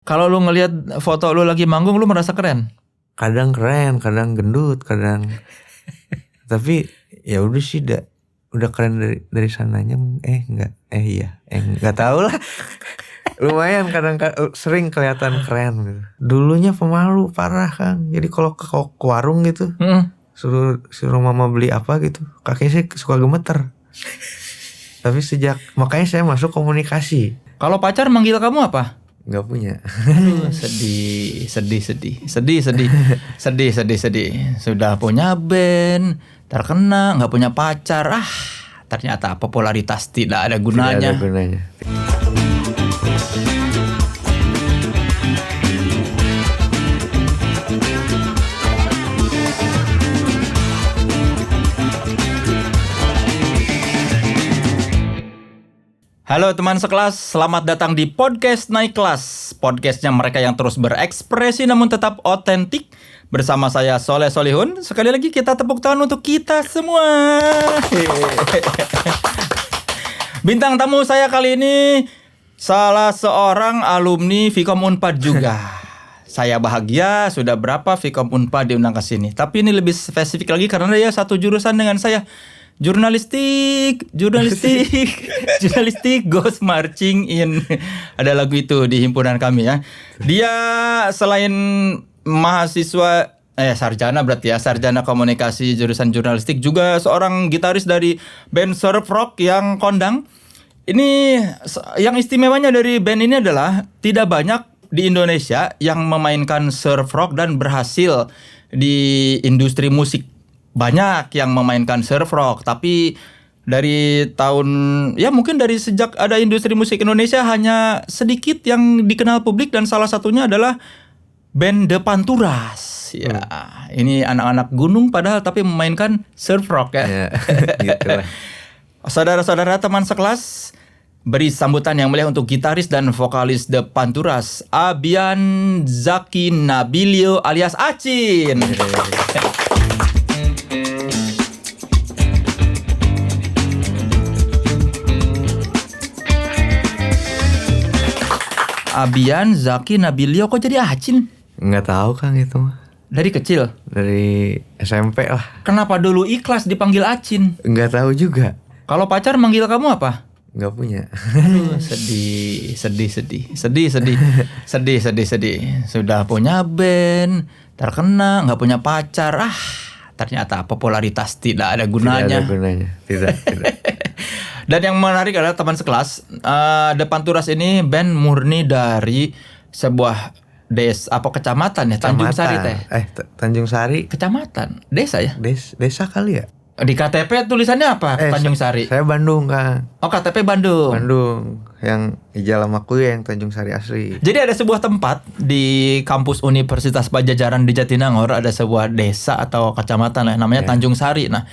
Kalau lu ngelihat foto lu lagi manggung, lu merasa keren? Kadang keren, kadang gendut, kadang. Tapi ya udah sih, udah keren dari sananya. Nggak tahu lah. Lumayan kadang sering kelihatan keren gitu. Dulunya pemalu parah Kang. Jadi kalau ke warung gitu, suruh mama beli apa gitu, kakek sih suka gemeter. Tapi makanya saya masuk komunikasi. Kalau pacar manggil kamu apa? Nggak punya. Aduh, sedih. Sudah punya band, terkenal, nggak punya pacar. Ternyata popularitas tidak ada gunanya. Tidak ada gunanya. Halo teman sekelas, selamat datang di podcast Naik Kelas. Podcastnya mereka yang terus berekspresi namun tetap otentik. Bersama saya Soleh Solihun. Sekali lagi kita tepuk tangan untuk kita semua. Bintang tamu saya kali ini salah seorang alumni Vkom Unpad juga. Saya bahagia sudah berapa Vkom Unpad diundang ke sini. Tapi ini lebih spesifik lagi karena dia satu jurusan dengan saya. Jurnalistik goes marching in. Ada lagu itu di himpunan kami ya. Dia selain mahasiswa sarjana berarti ya, sarjana komunikasi jurusan jurnalistik, juga seorang gitaris dari band surf rock yang kondang. Ini yang istimewanya dari band ini adalah tidak banyak di Indonesia yang memainkan surf rock dan berhasil di industri musik. Banyak yang memainkan surf rock, tapi dari mungkin dari sejak ada industri musik Indonesia hanya sedikit yang dikenal publik, dan salah satunya adalah band The Panturas. Ya, ini anak-anak gunung padahal tapi memainkan surf rock ya. Gitu lah. Saudara-saudara teman sekelas, beri sambutan yang mulia untuk gitaris dan vokalis The Panturas, Abian Zaki Nabilio alias Acin. Abian Zaki Nabilio, kok jadi Acin? Nggak tahu Kang itu mah. Dari kecil? Dari SMP lah. Kenapa dulu ikhlas dipanggil Acin? Nggak tahu juga. Kalau pacar manggil kamu apa? Nggak punya. Aduh, sedih. Sudah punya band, terkenal, nggak punya pacar. Ternyata popularitas tidak ada gunanya. Tidak ada gunanya. Tidak. Dan yang menarik adalah teman sekelas, The Panturas ini band murni dari sebuah desa apa kecamatan ya, Tanjung Sari teh. Tanjung Sari. Kecamatan, desa ya? Desa kali ya? Di KTP tulisannya apa? Tanjung Sari. Saya Bandung Kang. Oh, KTP Bandung. Yang Ijalamakui yang Tanjung Sari asli. Jadi ada sebuah tempat di kampus Universitas Padjadjaran di Jatinangor, ada sebuah desa atau kecamatan namanya Tanjung Sari. Nah,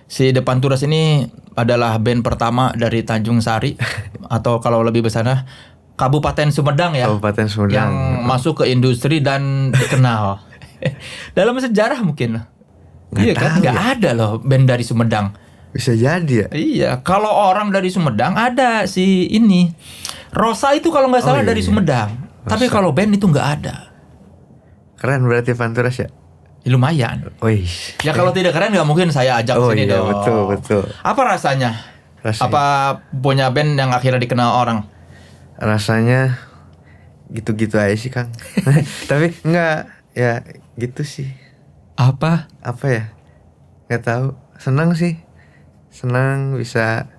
si The Panturas ini adalah band pertama dari Tanjung Sari atau kalau lebih besarnya Kabupaten Sumedang ya. Kabupaten Sumedang. Yang masuk ke industri dan dikenal. Dalam sejarah mungkin. Iya kan? Nggak ada loh band dari Sumedang. Bisa jadi ya? Iya. Kalau orang dari Sumedang ada si ini. Rosa itu kalau nggak salah dari Sumedang. Rosa. Tapi kalau band itu nggak ada. Keren berarti Panturas ya? Lumayan. Wih. Ya kalau tidak keren nggak mungkin saya ajak sini dong. Betul. Apa rasanya? Apa punya band yang akhirnya dikenal orang? Rasanya gitu-gitu aja sih Kang. Tapi enggak ya gitu sih. Apa ya? Nggak tahu. Senang sih. Senang bisa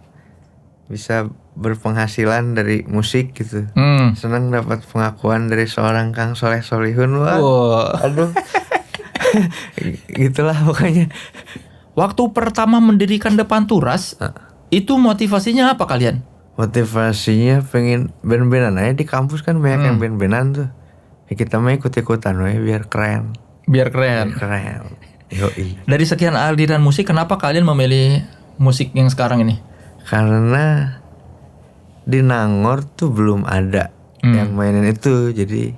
berpenghasilan dari musik gitu. Senang dapat pengakuan dari seorang Kang Soleh Solihun. Aduh. Gitulah pokoknya. Waktu pertama mendirikan The Panturas, itu motivasinya apa kalian? Motivasinya pengen band-bandan aja di kampus kan banyak yang band-bandan tuh. Ya kita mah ikut-ikutan we biar keren. Yoi. Dari sekian aliran musik, kenapa kalian memilih musik yang sekarang ini? Karena di Nangor tuh belum ada yang mainin itu, jadi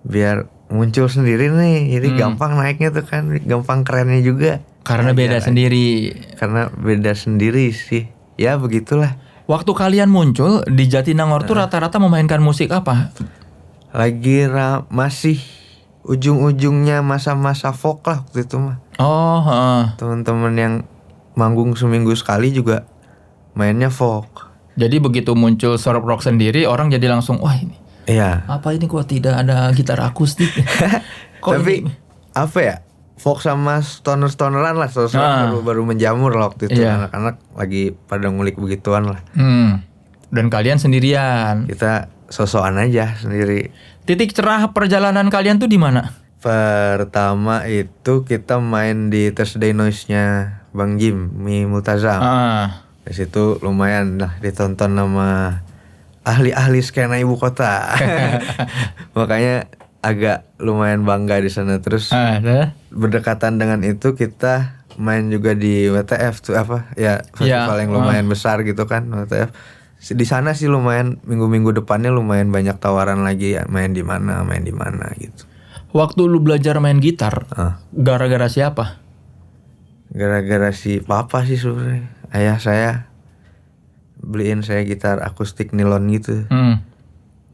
biar muncul sendiri nih, jadi gampang naiknya tuh kan, gampang kerennya juga. Karena beda sendiri. Karena beda sendiri sih, ya begitulah. Waktu kalian muncul di Jatinangor tuh rata-rata memainkan musik apa? masih ujung-ujungnya masa-masa folk lah waktu itu mah. Oh, heeh. Teman-teman yang manggung seminggu sekali juga mainnya folk. Jadi begitu muncul Sorop Rock sendiri, orang jadi langsung, wah ini Iya. apa ini kok tidak ada gitar akustik? Kok Tapi ini? apa ya? Folk sama stoner-stoneran lah, Ah. baru menjamur lah waktu itu. Iya. Anak-anak lagi pada ngulik begituan lah. Dan kalian sendirian. Kita sosokan aja sendiri. Titik cerah perjalanan kalian tuh di mana? Pertama itu kita main di Thursday Noise-nya Bang Jim, Mi Multazam. Ah. Di situ lumayan lah ditonton sama ahli-ahli skena ibu kota. Makanya agak lumayan bangga di sana. Terus Ada. berdekatan dengan itu kita main juga di WTF tuh apa ya, festival yang lumayan besar gitu kan, WTF. Di sana sih lumayan minggu-minggu depannya lumayan banyak tawaran lagi ya, main di mana gitu. Waktu lu belajar main gitar, gara-gara siapa? Gara-gara si papa sih sebenarnya. Ayah saya beliin saya gitar akustik nilon gitu.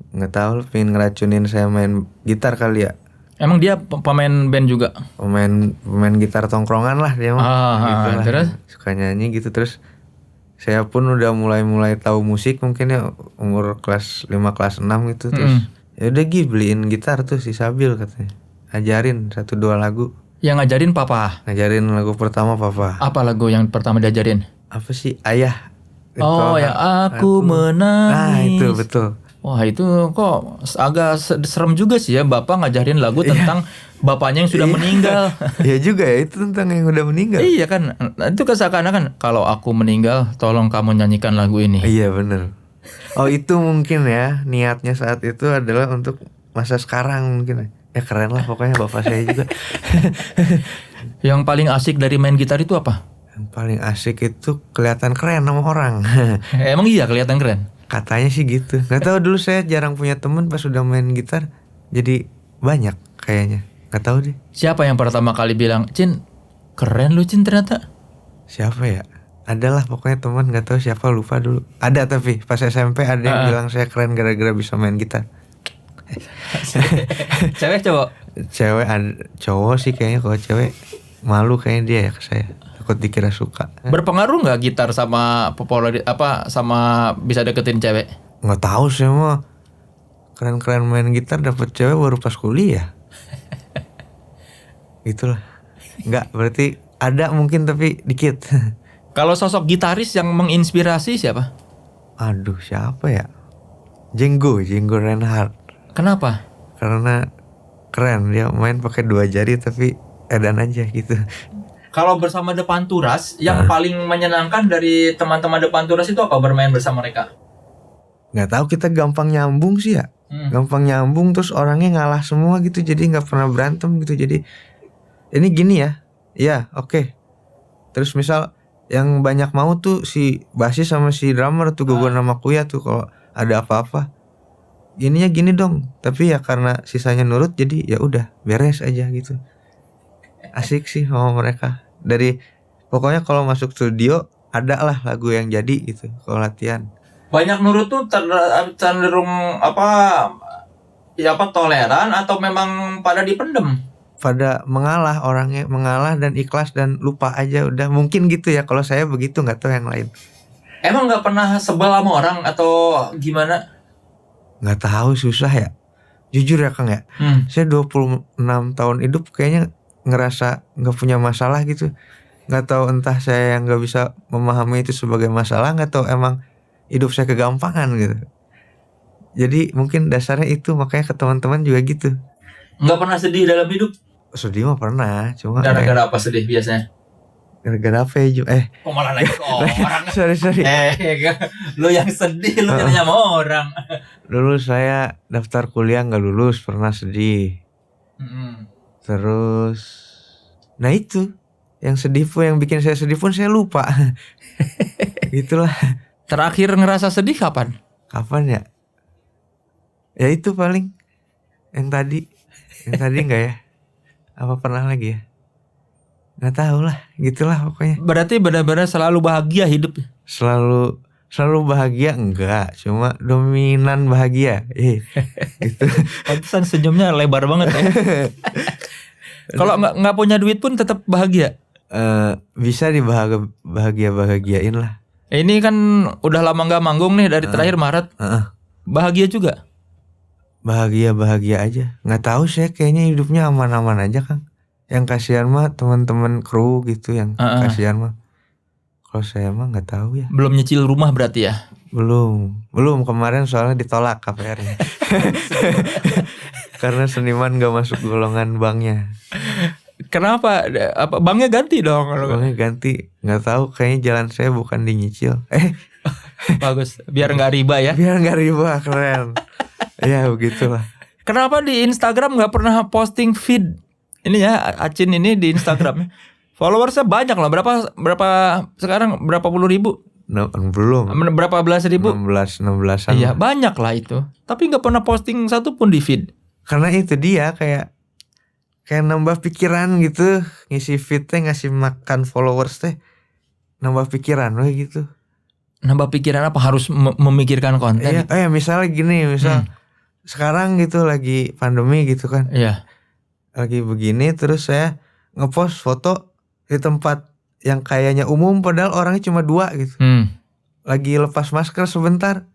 Nggak tahu, pengen ngeracunin saya main gitar kali ya. Emang dia pemain band juga? Pemain gitar tongkrongan lah dia mah. Gitu lah. Terus? Suka nyanyi gitu. Terus saya pun udah mulai tahu musik mungkin ya umur kelas 5 kelas 6 gitu. Terus ya udah beliin gitar tuh si Sabil katanya. Ajarin 1-2 lagu. Yang ngajarin papa? Ngajarin lagu pertama papa. Apa lagu yang pertama diajarin? Apa sih? Ayah. Oh, yang aku menangis. Nah, itu betul. Wah, itu kok agak serem juga sih ya, bapak ngajarin lagu tentang bapaknya yang sudah meninggal. Iya juga ya, itu tentang yang udah meninggal. Iya kan, itu seakan-akan kalau aku meninggal, tolong kamu nyanyikan lagu ini. Iya bener. Oh itu mungkin ya niatnya saat itu adalah untuk masa sekarang mungkin. Ya keren lah pokoknya bapak saya juga. Yang paling asik dari main gitar itu apa? Yang paling asik itu kelihatan keren sama orang. Emang iya kelihatan keren? Katanya sih gitu. Gak tahu, dulu saya jarang punya temen pas udah main gitar. Jadi banyak kayaknya. Gak tahu deh. Siapa yang pertama kali bilang, Cin, keren lu Cin ternyata? Siapa ya? Adalah pokoknya teman, gak tahu siapa, lupa dulu. Ada tapi pas SMP ada yang bilang saya keren gara-gara bisa main gitar. Cewek cowok? Cewek cowok sih kayaknya. Kalau cewek malu kayaknya dia ya ke saya. Takut dikira suka. Berpengaruh nggak gitar sama sama bisa deketin cewek? Nggak tahu sih mah. Keren-keren main gitar dapet cewek baru pas kuliah. Itulah. Nggak, berarti ada mungkin tapi dikit. Kalau sosok gitaris yang menginspirasi siapa? Aduh, siapa ya? Jenggo Reinhardt. Kenapa? Karena keren, dia main pakai 2 jari tapi edan aja gitu. Kalau bersama The Panturas, yang paling menyenangkan dari teman-teman The Panturas itu apa bermain bersama mereka? Nggak tahu, kita gampang nyambung sih ya. Gampang nyambung, terus orangnya ngalah semua gitu, jadi nggak pernah berantem gitu. Jadi ini gini ya, iya oke. Terus misal yang banyak mau tuh si basis sama si drummer tuh, Gugun sama Kuya tuh, kalau ada apa-apa gininya gini dong, tapi ya karena sisanya nurut jadi ya udah beres aja gitu. Asik sih sama mereka. Dari pokoknya kalau masuk studio ada lah lagu yang jadi gitu kalau latihan. Banyak nurut tuh cenderung toleran atau memang pada dipendem? Pada mengalah, orangnya mengalah dan ikhlas dan lupa aja udah, mungkin gitu ya. Kalau saya begitu, nggak tahu yang lain. Emang nggak pernah sebel sama orang atau gimana? Nggak tahu, susah ya. Jujur ya Kang ya. Saya 26 tahun hidup kayaknya ngerasa nggak punya masalah gitu. Nggak tahu, entah saya yang nggak bisa memahami itu sebagai masalah, nggak tahu emang hidup saya kegampangan gitu. Jadi mungkin dasarnya itu, makanya ke teman-teman juga gitu. Nggak pernah sedih dalam hidup? Sedih mah pernah, cuma gara-gara apa sedih biasanya? Gara-gara apa ya? Kok malah nanya ke orang? Sorry. Lu yang sedih, lu nanya sama orang. Dulu saya daftar kuliah nggak lulus, pernah sedih. Terus, nah itu yang sedih pun, yang bikin saya sedih pun saya lupa. Gitulah. Terakhir ngerasa sedih kapan? Kapan ya? Ya itu paling yang tadi nggak ya? Apa pernah lagi ya? Nggak tahu lah, gitulah pokoknya. Berarti benar-benar selalu bahagia hidup. Selalu selalu bahagia enggak, cuma dominan bahagia. Gitu. Pantesan senyumnya lebar banget ya. Kalau nggak punya duit pun tetap bahagia. Bisa bahagiain lah. Ini kan udah lama nggak manggung nih dari terakhir Maret. Bahagia juga. Bahagia aja. Nggak tahu saya kayaknya hidupnya aman-aman aja Kang. Yang kasihan mah teman-teman kru gitu yang kasihan mah. Kalau saya mah nggak tahu ya. Belum nyicil rumah berarti ya? Belum kemarin soalnya ditolak KPR-nya. Karena seniman nggak masuk golongan banknya. Kenapa? Apa banknya ganti dong? Banknya ganti, nggak tahu. Kayaknya jalan saya bukan di nyicil. Bagus, biar nggak riba ya. Biar nggak riba, keren. Ya begitulah. Kenapa di Instagram nggak pernah posting feed? Ini ya Acin ini di Instagramnya. Followersnya banyak loh. Berapa sekarang? Berapa puluh ribu? Belum. Berapa belas ribu? 16-an. Iya banyak lah itu. Tapi nggak pernah posting satu pun di feed. Karena itu dia kayak nambah pikiran gitu. Ngisi feed teh, ngasih makan followers teh, nambah pikiran gitu. Nambah pikiran apa? Harus memikirkan konten. Iya, misalnya gini, sekarang gitu lagi pandemi gitu kan. Iya. Lagi begini terus saya ngepost foto di tempat yang kayaknya umum padahal orangnya cuma 2 gitu. Lagi lepas masker sebentar,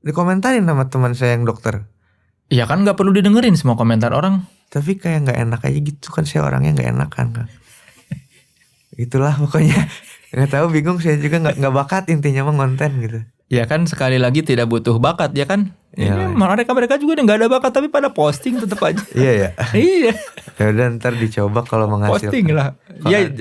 dikomentarin sama teman saya yang dokter. Iya kan nggak perlu didengerin semua komentar orang. Tapi kayak nggak enak aja gitu kan, saya orangnya nggak enakan kan. Itulah pokoknya. Nggak tahu, bingung saya juga, nggak bakat intinya mah konten gitu. Ya kan sekali lagi tidak butuh bakat ya kan. Iya. Mereka juga nggak ada bakat tapi pada posting tetap aja. Iya ya. Iya. Ya udah ntar dicoba kalau menghasilkan. Posting lah.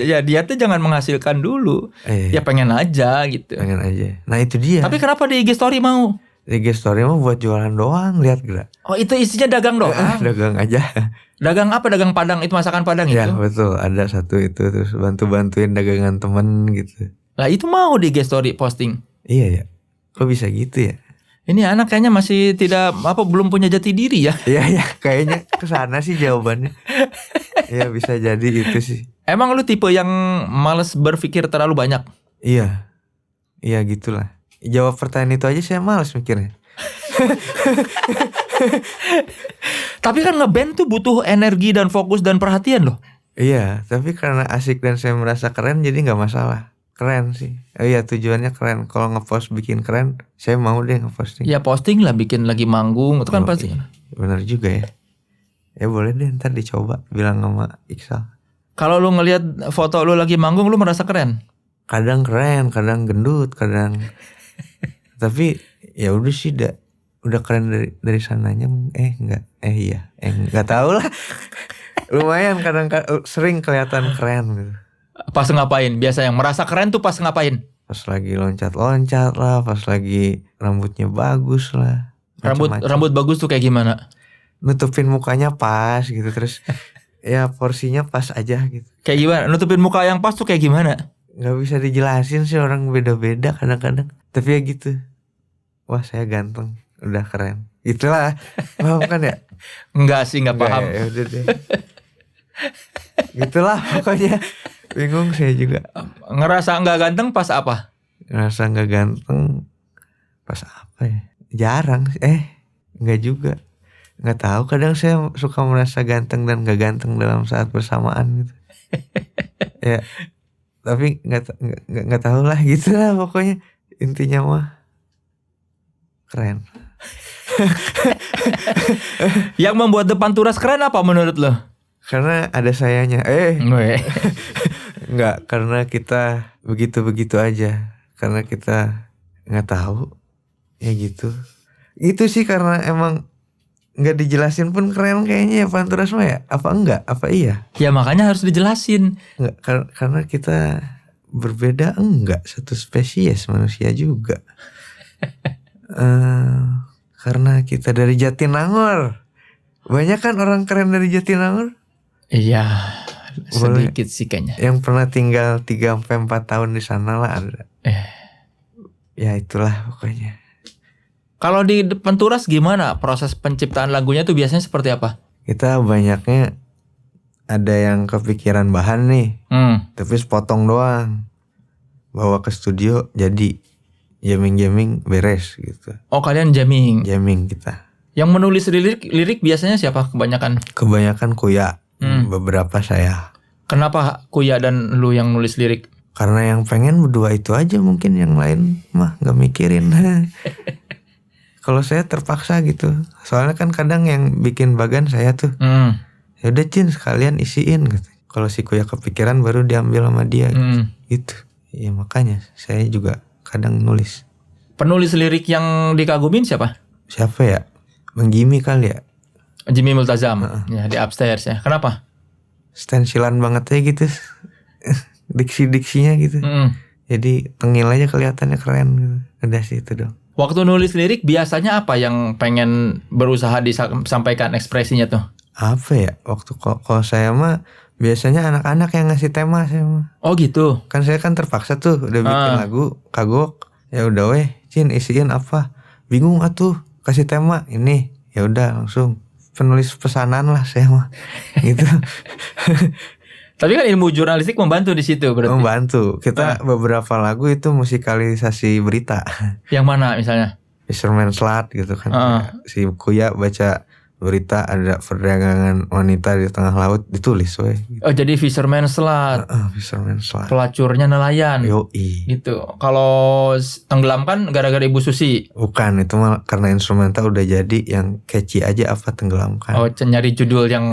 Ya dia tuh jangan menghasilkan dulu. Ya pengen aja gitu. Pengen aja. Nah itu dia. Tapi kenapa di IG story mau? Di IG story mah buat jualan doang, lihat gerak. Oh itu isinya dagang doang. Dagang aja. Dagang apa? Dagang Padang itu, masakan Padang ya, itu. Ya betul, ada satu itu terus bantuin dagangan temen gitu. Lah itu mau di IG story posting. Iya ya. Kok bisa gitu ya? Ini anak kayaknya masih belum punya jati diri ya. Iya kayaknya kesana sih jawabannya. Iya bisa jadi itu sih. Emang lu tipe yang males berpikir terlalu banyak? Iya gitulah. Jawab pertanyaan itu aja saya males mikirnya. Tapi kan ngeband tuh butuh energi dan fokus dan perhatian loh. Iya, tapi karena asik dan saya merasa keren jadi nggak masalah. Keren sih. Iya tujuannya keren. Kalau ngepost bikin keren, saya mau deh ngeposting. Ya posting lah, bikin lagi manggung itu kan pasti. Benar juga ya. Ya boleh deh ntar dicoba, bilang sama Iksal. Kalau lu ngelihat foto lu lagi manggung, lu merasa keren? Kadang keren, kadang gendut, kadang. Tapi ya udah sih, udah keren dari sananya. Nggak tahu lah. Lumayan kadang sering kelihatan keren gitu. Pas ngapain? Biasa yang merasa keren tuh pas ngapain? Pas lagi loncat-loncat lah, pas lagi rambutnya bagus lah. Rambut bagus tuh kayak gimana? Nutupin mukanya pas gitu, terus ya porsinya pas aja gitu. Kayak gimana? Nutupin muka yang pas tuh kayak gimana? Nggak bisa dijelasin sih, orang beda-beda kadang-kadang. Tapi ya gitu. Wah saya ganteng, udah keren. Itulah, paham kan ya? Enggak sih, nggak paham. Ya udah deh. Gitulah pokoknya. Bingung saya juga. Ngerasa nggak ganteng pas apa? Ngerasa nggak ganteng pas apa ya? Jarang sih. Nggak juga. Nggak tahu. Kadang saya suka merasa ganteng dan nggak ganteng dalam saat bersamaan gitu. Ya. Tapi nggak tahu lah, gitulah pokoknya. Intinya mah keren. Yang membuat Depan Turas keren apa menurut lo? Karena ada sayanya. Enggak, karena kita begitu-begitu aja. Karena kita nggak tahu. Ya gitu. Itu sih karena emang nggak dijelasin pun keren kayaknya ya Panturas mah ya. Apa enggak? Apa iya? Ya makanya harus dijelasin. Enggak, karena kita berbeda, enggak, satu spesies manusia juga. Karena kita dari Jatinangor. Banyak kan orang keren dari Jatinangor? Iya, sedikit sih kayaknya. Yang pernah tinggal 3-4 tahun di sana lah ada. Ya itulah pokoknya. Kalau di Depan Turas gimana proses penciptaan lagunya tuh biasanya seperti apa? Kita banyaknya ada yang kepikiran bahan nih, tapi sepotong doang. Bawa ke studio jadi. jamming beres gitu. Oh, kalian jamming. Jamming kita. Yang menulis lirik biasanya siapa kebanyakan? Kebanyakan Kuya, beberapa saya. Kenapa Kuya dan lu yang nulis lirik? Karena yang pengen berdua itu aja, mungkin yang lain mah nggak mikirin. Kalau saya terpaksa gitu. Soalnya kan kadang yang bikin bagan saya tuh. Ya udah Cin sekalian isiin gitu. Kalau si Kuya kepikiran baru diambil sama dia gitu. Ya makanya saya juga kadang nulis. Penulis lirik yang dikagumin siapa? Siapa ya? Bang Jimmy kali ya. Jimmy Multazam. Ya, di Upstairs ya. Kenapa? Stensilan banget aja gitu. Diksi-diksinya gitu. Jadi tengil aja kelihatannya keren gitu. Udah sih itu dong. Waktu nulis lirik biasanya apa yang pengen berusaha disampaikan ekspresinya tuh? Apa ya? Waktu kalau saya mah biasanya anak-anak yang ngasih tema saya mah. Oh gitu. Kan saya kan terpaksa tuh udah bikin lagu kagok. Ya udah weh, Cin isiin apa? Bingung atuh, kasih tema ini. Ya udah langsung penulis pesanan lah saya mah. Gitu. Tapi kan ilmu jurnalistik membantu di situ berarti. Membantu. Kita beberapa lagu itu musikalisasi berita. Yang mana misalnya? Fisherman Slut gitu kan. Si Kuya baca berita ada perdagangan wanita di tengah laut, ditulis weh. Gitu. Oh jadi Fisherman Slut. Fisherman Slut. Pelacurnya nelayan. Yoi. Gitu. Kalau tenggelam kan gara-gara Ibu Susi. Bukan, itu mah karena instrumental udah jadi, yang catchy aja apa tenggelamkan. Oh nyari judul yang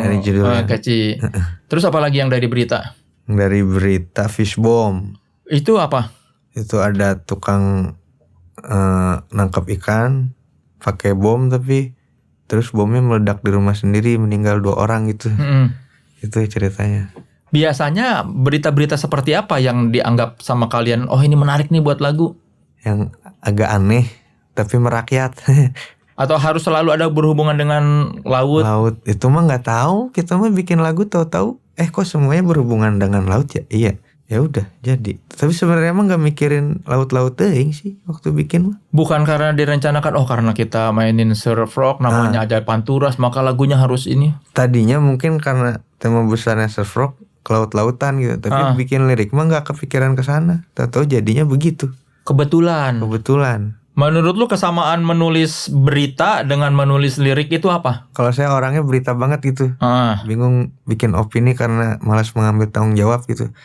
catchy. Terus apa lagi yang dari berita? Dari berita Fish Bomb. Itu apa? Itu ada tukang nangkap ikan pakai bom, tapi terus bomnya meledak di rumah sendiri, meninggal 2 orang gitu. Itu ceritanya. Biasanya berita-berita seperti apa yang dianggap sama kalian, oh ini menarik nih buat lagu? Yang agak aneh tapi merakyat. Atau harus selalu ada berhubungan dengan laut? Laut itu mah nggak tahu. Kita mah bikin lagu tahu-tahu kok semuanya berhubungan dengan laut ya. Iya. Ya udah jadi. Tapi sebenarnya emang nggak mikirin laut-laut teuing sih waktu bikin mah. Bukan karena direncanakan karena kita mainin surf rock namanya aja Panturas maka lagunya harus ini. Tadinya mungkin karena tema besarnya surf rock ke laut-lautan gitu. Tapi bikin lirik mah nggak kepikiran ke sana. Tahu-tahu jadinya begitu. Kebetulan. Menurut lu kesamaan menulis berita dengan menulis lirik itu apa? Kalau saya orangnya berita banget gitu. Bingung bikin opini karena malas mengambil tanggung jawab gitu.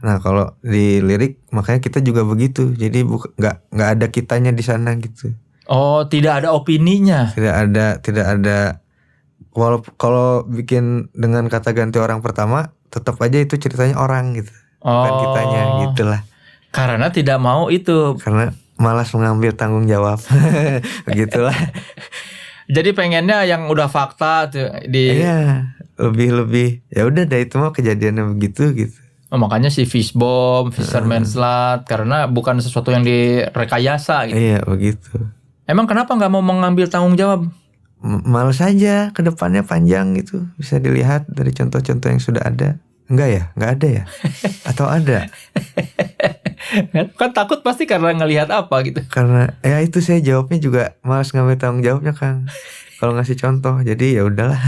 Nah kalau di lirik makanya kita juga begitu. Jadi nggak ada kitanya di sana gitu. Oh tidak ada opininya. Tidak ada. Kalau bikin dengan kata ganti orang pertama, tetap aja itu ceritanya orang gitu. Bukan kitanya gitulah. Karena tidak mau itu. Karena malas mengambil tanggung jawab. Begitulah. Jadi pengennya yang udah fakta tuh di. Iya, lebih. Ya udah deh itu mah kejadiannya begitu gitu. Makanya si Fish Bomb, Fisherman Slut karena bukan sesuatu yang direkayasa gitu. Iya, begitu. Emang kenapa enggak mau mengambil tanggung jawab? Males aja, ke depannya panjang gitu. Bisa dilihat dari contoh-contoh yang sudah ada. Enggak ya? Enggak ada ya? Atau ada? Kan takut pasti karena ngelihat apa gitu. Karena ya itu saya jawabnya juga malas ngambil tanggung jawabnya Kang. Kalau ngasih contoh, jadi ya udahlah.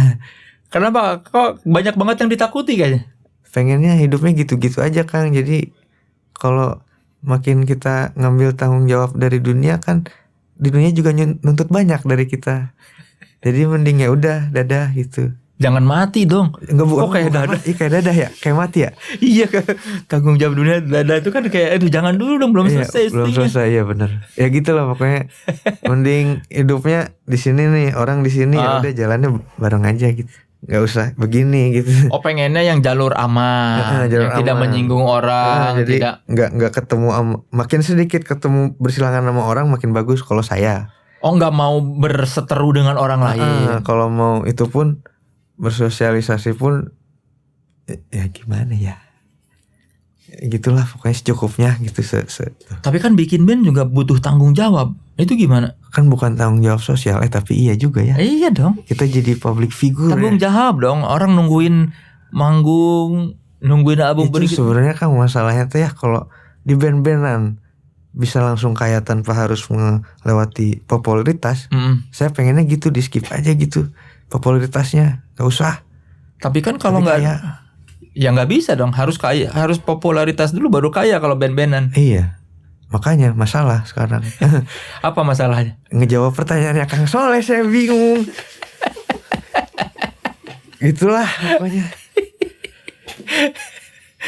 Kenapa? Kok banyak banget yang ditakuti kayaknya? Pengennya hidupnya gitu-gitu aja Kang. Jadi kalau makin kita ngambil tanggung jawab dari dunia kan, di dunia juga nuntut banyak dari kita. Jadi mending ya udah dadah gitu. Jangan mati dong. Enggak bukan. Kok kayak dadah? Kayak dadah ya? Kayak mati ya? Iya kan. Tanggung jawab dunia dadah itu kan kayak jangan dulu dong belum selesai. Belum selesai ya benar. Ya gitu lah pokoknya. Mending hidupnya di sini nih, orang di sini ya udah jalannya bareng aja gitu. Gak usah begini gitu. Oh pengennya yang jalur aman, yang tidak menyinggung orang, jadi nggak ketemu, makin sedikit ketemu bersilangan sama orang makin bagus kalau saya. Oh nggak mau berseteru dengan orang lain. Kalau mau itu pun bersosialisasi pun ya gimana ya, gitulah pokoknya secukupnya gitu. Tapi kan bikin band juga butuh tanggung jawab. Itu gimana? Kan bukan tanggung jawab sosial tapi iya juga ya. Iya dong. Kita jadi public figure. Tanggung jawab dong. Orang nungguin manggung, nungguin album itu sebenarnya kan masalahnya tuh ya, kalau di band-bandan bisa langsung kaya tanpa harus melewati popularitas. Saya pengennya gitu, di skip aja gitu popularitasnya, gak usah. Tapi kan kalau nggak ya nggak bisa dong, harus kaya, harus popularitas dulu baru kaya kalau band-bandan. Iya, Makanya masalah sekarang. Apa masalahnya? Ngejawab pertanyaannya Kang Soleh saya bingung. Itulah pokoknya.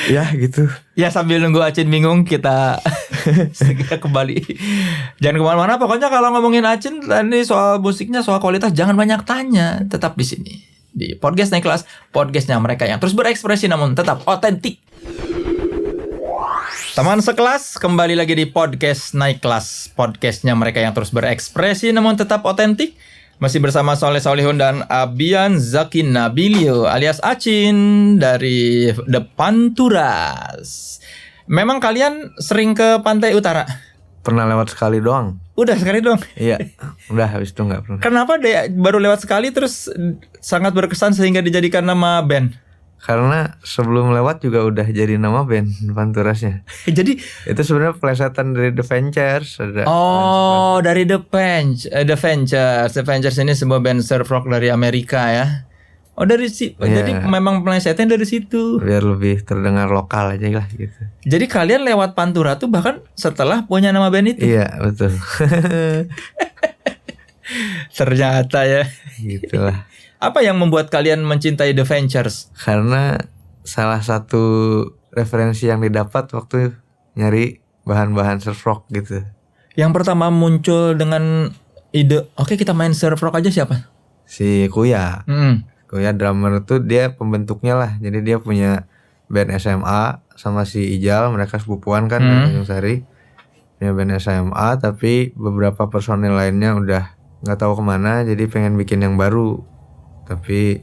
Ya gitu. Ya sambil nunggu Acin bingung kita segera kembali. Jangan kemana-mana. Pokoknya kalau ngomongin Acin tadi soal musiknya, soal kualitas, jangan banyak tanya. Tetap di sini di podcast Naik Kelas, podcastnya mereka yang terus berekspresi namun tetap otentik. Teman sekelas, kembali lagi di podcast Naik Kelas, podcastnya mereka yang terus berekspresi namun tetap otentik. Masih bersama Soleh Solihun dan Abian Zaki Nabilio alias Acin dari The Panturas. Memang kalian sering ke Pantai Utara? Pernah lewat sekali doang. Udah sekali dong. Iya, udah habis itu nggak pernah. Kenapa deh baru lewat sekali terus sangat berkesan sehingga dijadikan nama band? Karena sebelum lewat juga udah jadi nama band Panturasnya. Jadi Itu sebenarnya plesetan dari The Ventures. Ada dari The Ventures. The Ventures ini sebuah band surf rock dari Amerika ya. Oh dari Iya. Jadi memang plesetnya dari situ. biar lebih terdengar lokal aja lah gitu. Jadi kalian lewat Pantura tuh bahkan setelah punya nama band itu. Iya betul. Ternyata ya. Gitulah. Apa yang membuat kalian mencintai The Ventures? Karena salah satu referensi yang didapat waktu nyari bahan-bahan surf rock gitu. Yang pertama muncul dengan ide, oke kita main surf rock aja siapa? Si Kuya. Kuya drummer tuh dia pembentuknya lah. Jadi dia punya band SMA sama si Ijal, mereka sepupuan kan dari Tanjung Sari. Punya band SMA tapi beberapa personil lainnya udah nggak tahu kemana, jadi pengen bikin yang baru. Tapi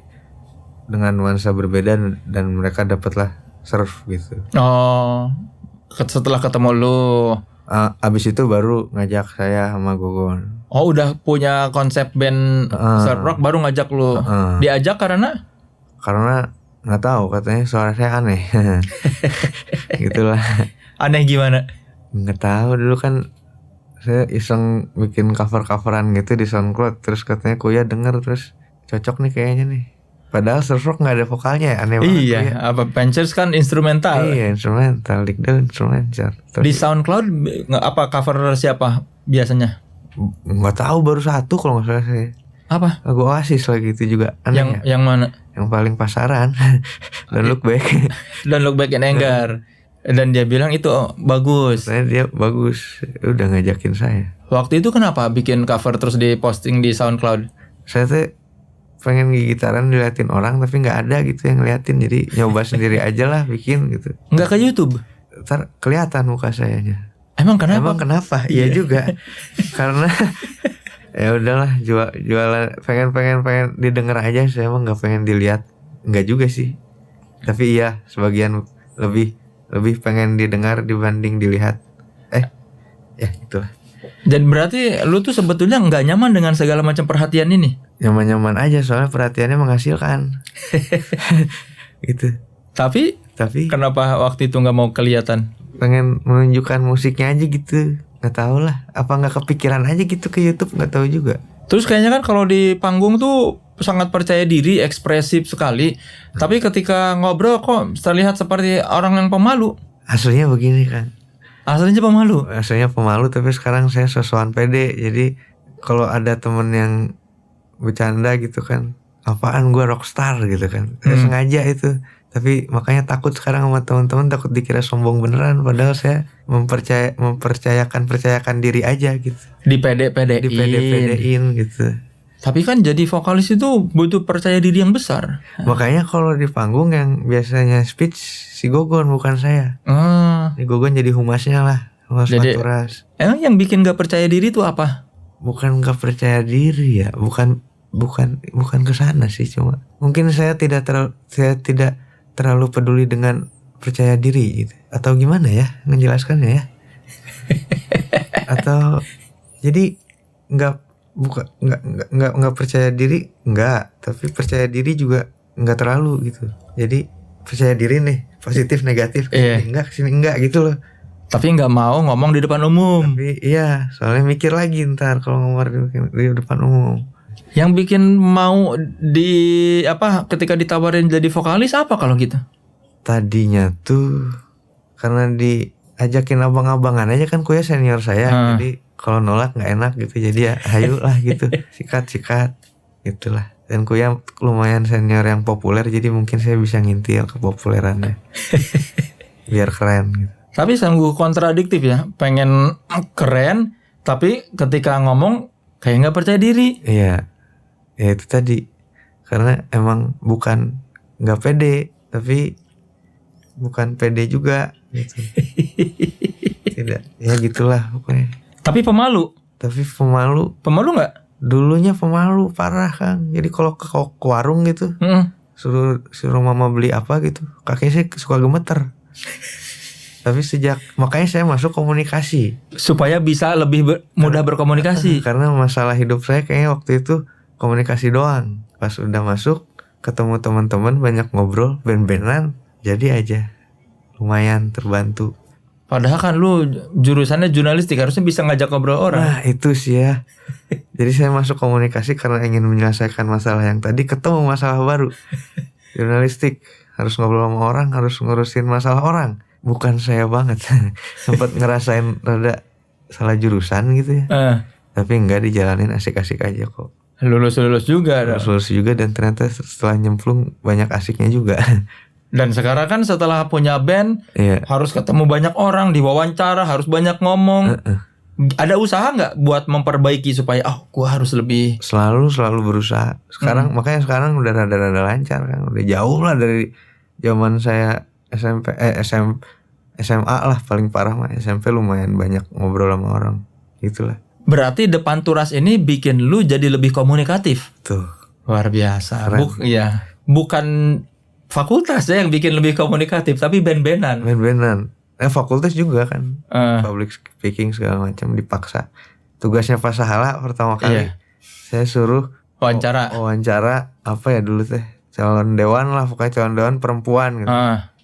dengan nuansa berbeda dan mereka dapatlah surf gitu. Oh, setelah ketemu lu. Abis itu baru ngajak saya sama Gogon. Oh udah punya konsep band surf rock baru ngajak lu. Diajak karena nggak tahu katanya suara saya aneh. Gitulah. aneh gimana? Nggak tahu dulu kan saya iseng bikin cover-coveran gitu di SoundCloud, terus katanya Kuya denger terus cocok nih kayaknya nih. Padahal surf rock nggak ada vokalnya, aneh banget. Iya, apa Ventures kan instrumental. Iya instrumental, Digdal instrumental. Di SoundCloud apa cover siapa biasanya? Nggak tahu baru satu kalau nggak salah saya. Apa? Lagu Oasis lagi itu juga aneh Yang mana? Yang paling pasaran. Dan Look Back. Dan Look Back in Anger. Dan dia bilang itu bagus. Saya dia bagus, udah ngajakin saya. Waktu itu kenapa bikin cover terus diposting di SoundCloud? Saya tuh pengen gitaran diliatin orang tapi nggak ada gitu yang ngeliatin, jadi nyoba sendiri aja lah bikin gitu. Nggak ke YouTube? Ntar kelihatan muka sayanya. Emang kenapa? Emang kenapa? Iya juga. Karena ya udahlah jualan pengen didengar aja, saya emang nggak pengen dilihat. Nggak juga sih. Tapi iya sebagian lebih pengen didengar dibanding dilihat. Ya itulah. Dan berarti lu tuh sebetulnya nggak nyaman dengan segala macam perhatian ini? Nyaman-nyaman aja soalnya perhatiannya menghasilkan. Gitu. Tapi kenapa waktu itu nggak mau kelihatan? Pengen menunjukkan musiknya aja gitu. Nggak tahu lah. Apa nggak kepikiran aja gitu ke YouTube, nggak tahu juga. Terus kayaknya kan kalau di panggung tuh sangat percaya diri, ekspresif sekali. Tapi ketika ngobrol kok terlihat seperti orang yang pemalu. Aslinya begini kan. Aslinya pemalu. Aslinya pemalu tapi sekarang saya sosokan pede. Jadi kalau ada temen yang bercanda gitu kan, apaan gue rockstar gitu kan. Saya sengaja itu. Tapi makanya takut sekarang sama teman-teman, takut dikira sombong beneran. Padahal saya percayakan diri aja gitu. Dipede-pedein gitu. Tapi kan jadi vokalis itu butuh percaya diri yang besar. Makanya kalau di panggung yang biasanya speech si Gogon bukan saya. Si Gogon jadi humasnya lah, humas Panturas. Emang yang bikin gak percaya diri itu apa? Bukan gak percaya diri ya, bukan kesana sih, cuma mungkin saya tidak terlalu peduli dengan percaya diri gitu. Atau gimana ya menjelaskannya ya? Atau jadi nggak percaya diri nggak, tapi percaya diri juga nggak terlalu gitu. Jadi percaya diri nih positif negatif enggak kesini enggak gitu loh. Tapi nggak mau ngomong di depan umum. Tapi iya soalnya mikir lagi ntar kalau ngomong di depan umum. Yang bikin mau ketika ditawarin jadi vokalis apa kalau gitu? Tadinya tuh karena ajakin abang-abangan aja kan kuya senior saya. Jadi kalau nolak nggak enak gitu. Jadi ya ayo lah gitu. Sikat gitulah. Dan kuya lumayan senior yang populer, jadi mungkin saya bisa ngintil kepopulerannya. Biar keren gitu. Tapi sungguh kontradiktif ya. Pengen keren, tapi ketika ngomong kayak nggak percaya diri. Iya, ya itu tadi. Karena emang bukan nggak pede, tapi bukan pede juga gitu. Tidak, ya gitulah pokoknya. Tapi pemalu. Pemalu Nggak? Dulunya pemalu parah Kang. Jadi kalau ke warung gitu, suruh mama beli apa gitu, kakek saya suka gemeter. Tapi makanya saya masuk komunikasi Supaya bisa lebih mudah berkomunikasi. karena masalah hidup saya kayaknya waktu itu komunikasi doang. Pas udah masuk ketemu teman-teman, banyak ngobrol, ben-benan, jadi aja lumayan terbantu. Padahal kan lu jurusannya jurnalistik, harusnya bisa ngajak ngobrol orang. Nah itu sih ya. Jadi saya masuk komunikasi karena ingin menyelesaikan masalah yang tadi, ketemu masalah baru. Jurnalistik harus ngobrol sama orang, harus ngurusin masalah orang. Bukan saya banget. Sempat ngerasain rada salah jurusan gitu ya. Tapi enggak, dijalanin asik-asik aja kok. Lulus juga. Lulus juga, dan ternyata setelah nyemplung banyak asiknya juga. Dan sekarang kan setelah punya band, Iya. harus ketemu banyak orang, diwawancara, harus banyak ngomong. Ada usaha nggak buat memperbaiki supaya gua harus lebih? Selalu berusaha. Sekarang makanya sekarang udah rada-rada lancar kan. Udah jauh lah dari zaman saya SMP, SMA lah paling parah mah. SMP lumayan banyak ngobrol sama orang. Gitulah. Berarti depan turas ini bikin lu jadi lebih komunikatif. Tuh. Luar biasa. Keren. Bukan fakultas ya yang bikin lebih komunikatif, tapi band-bandan. Fakultas juga kan. Public speaking segala macam dipaksa. Tugasnya Pak Sahala pertama kali. Saya suruh wawancara apa ya dulu teh? Calon dewan lah, pokoknya calon dewan perempuan gitu.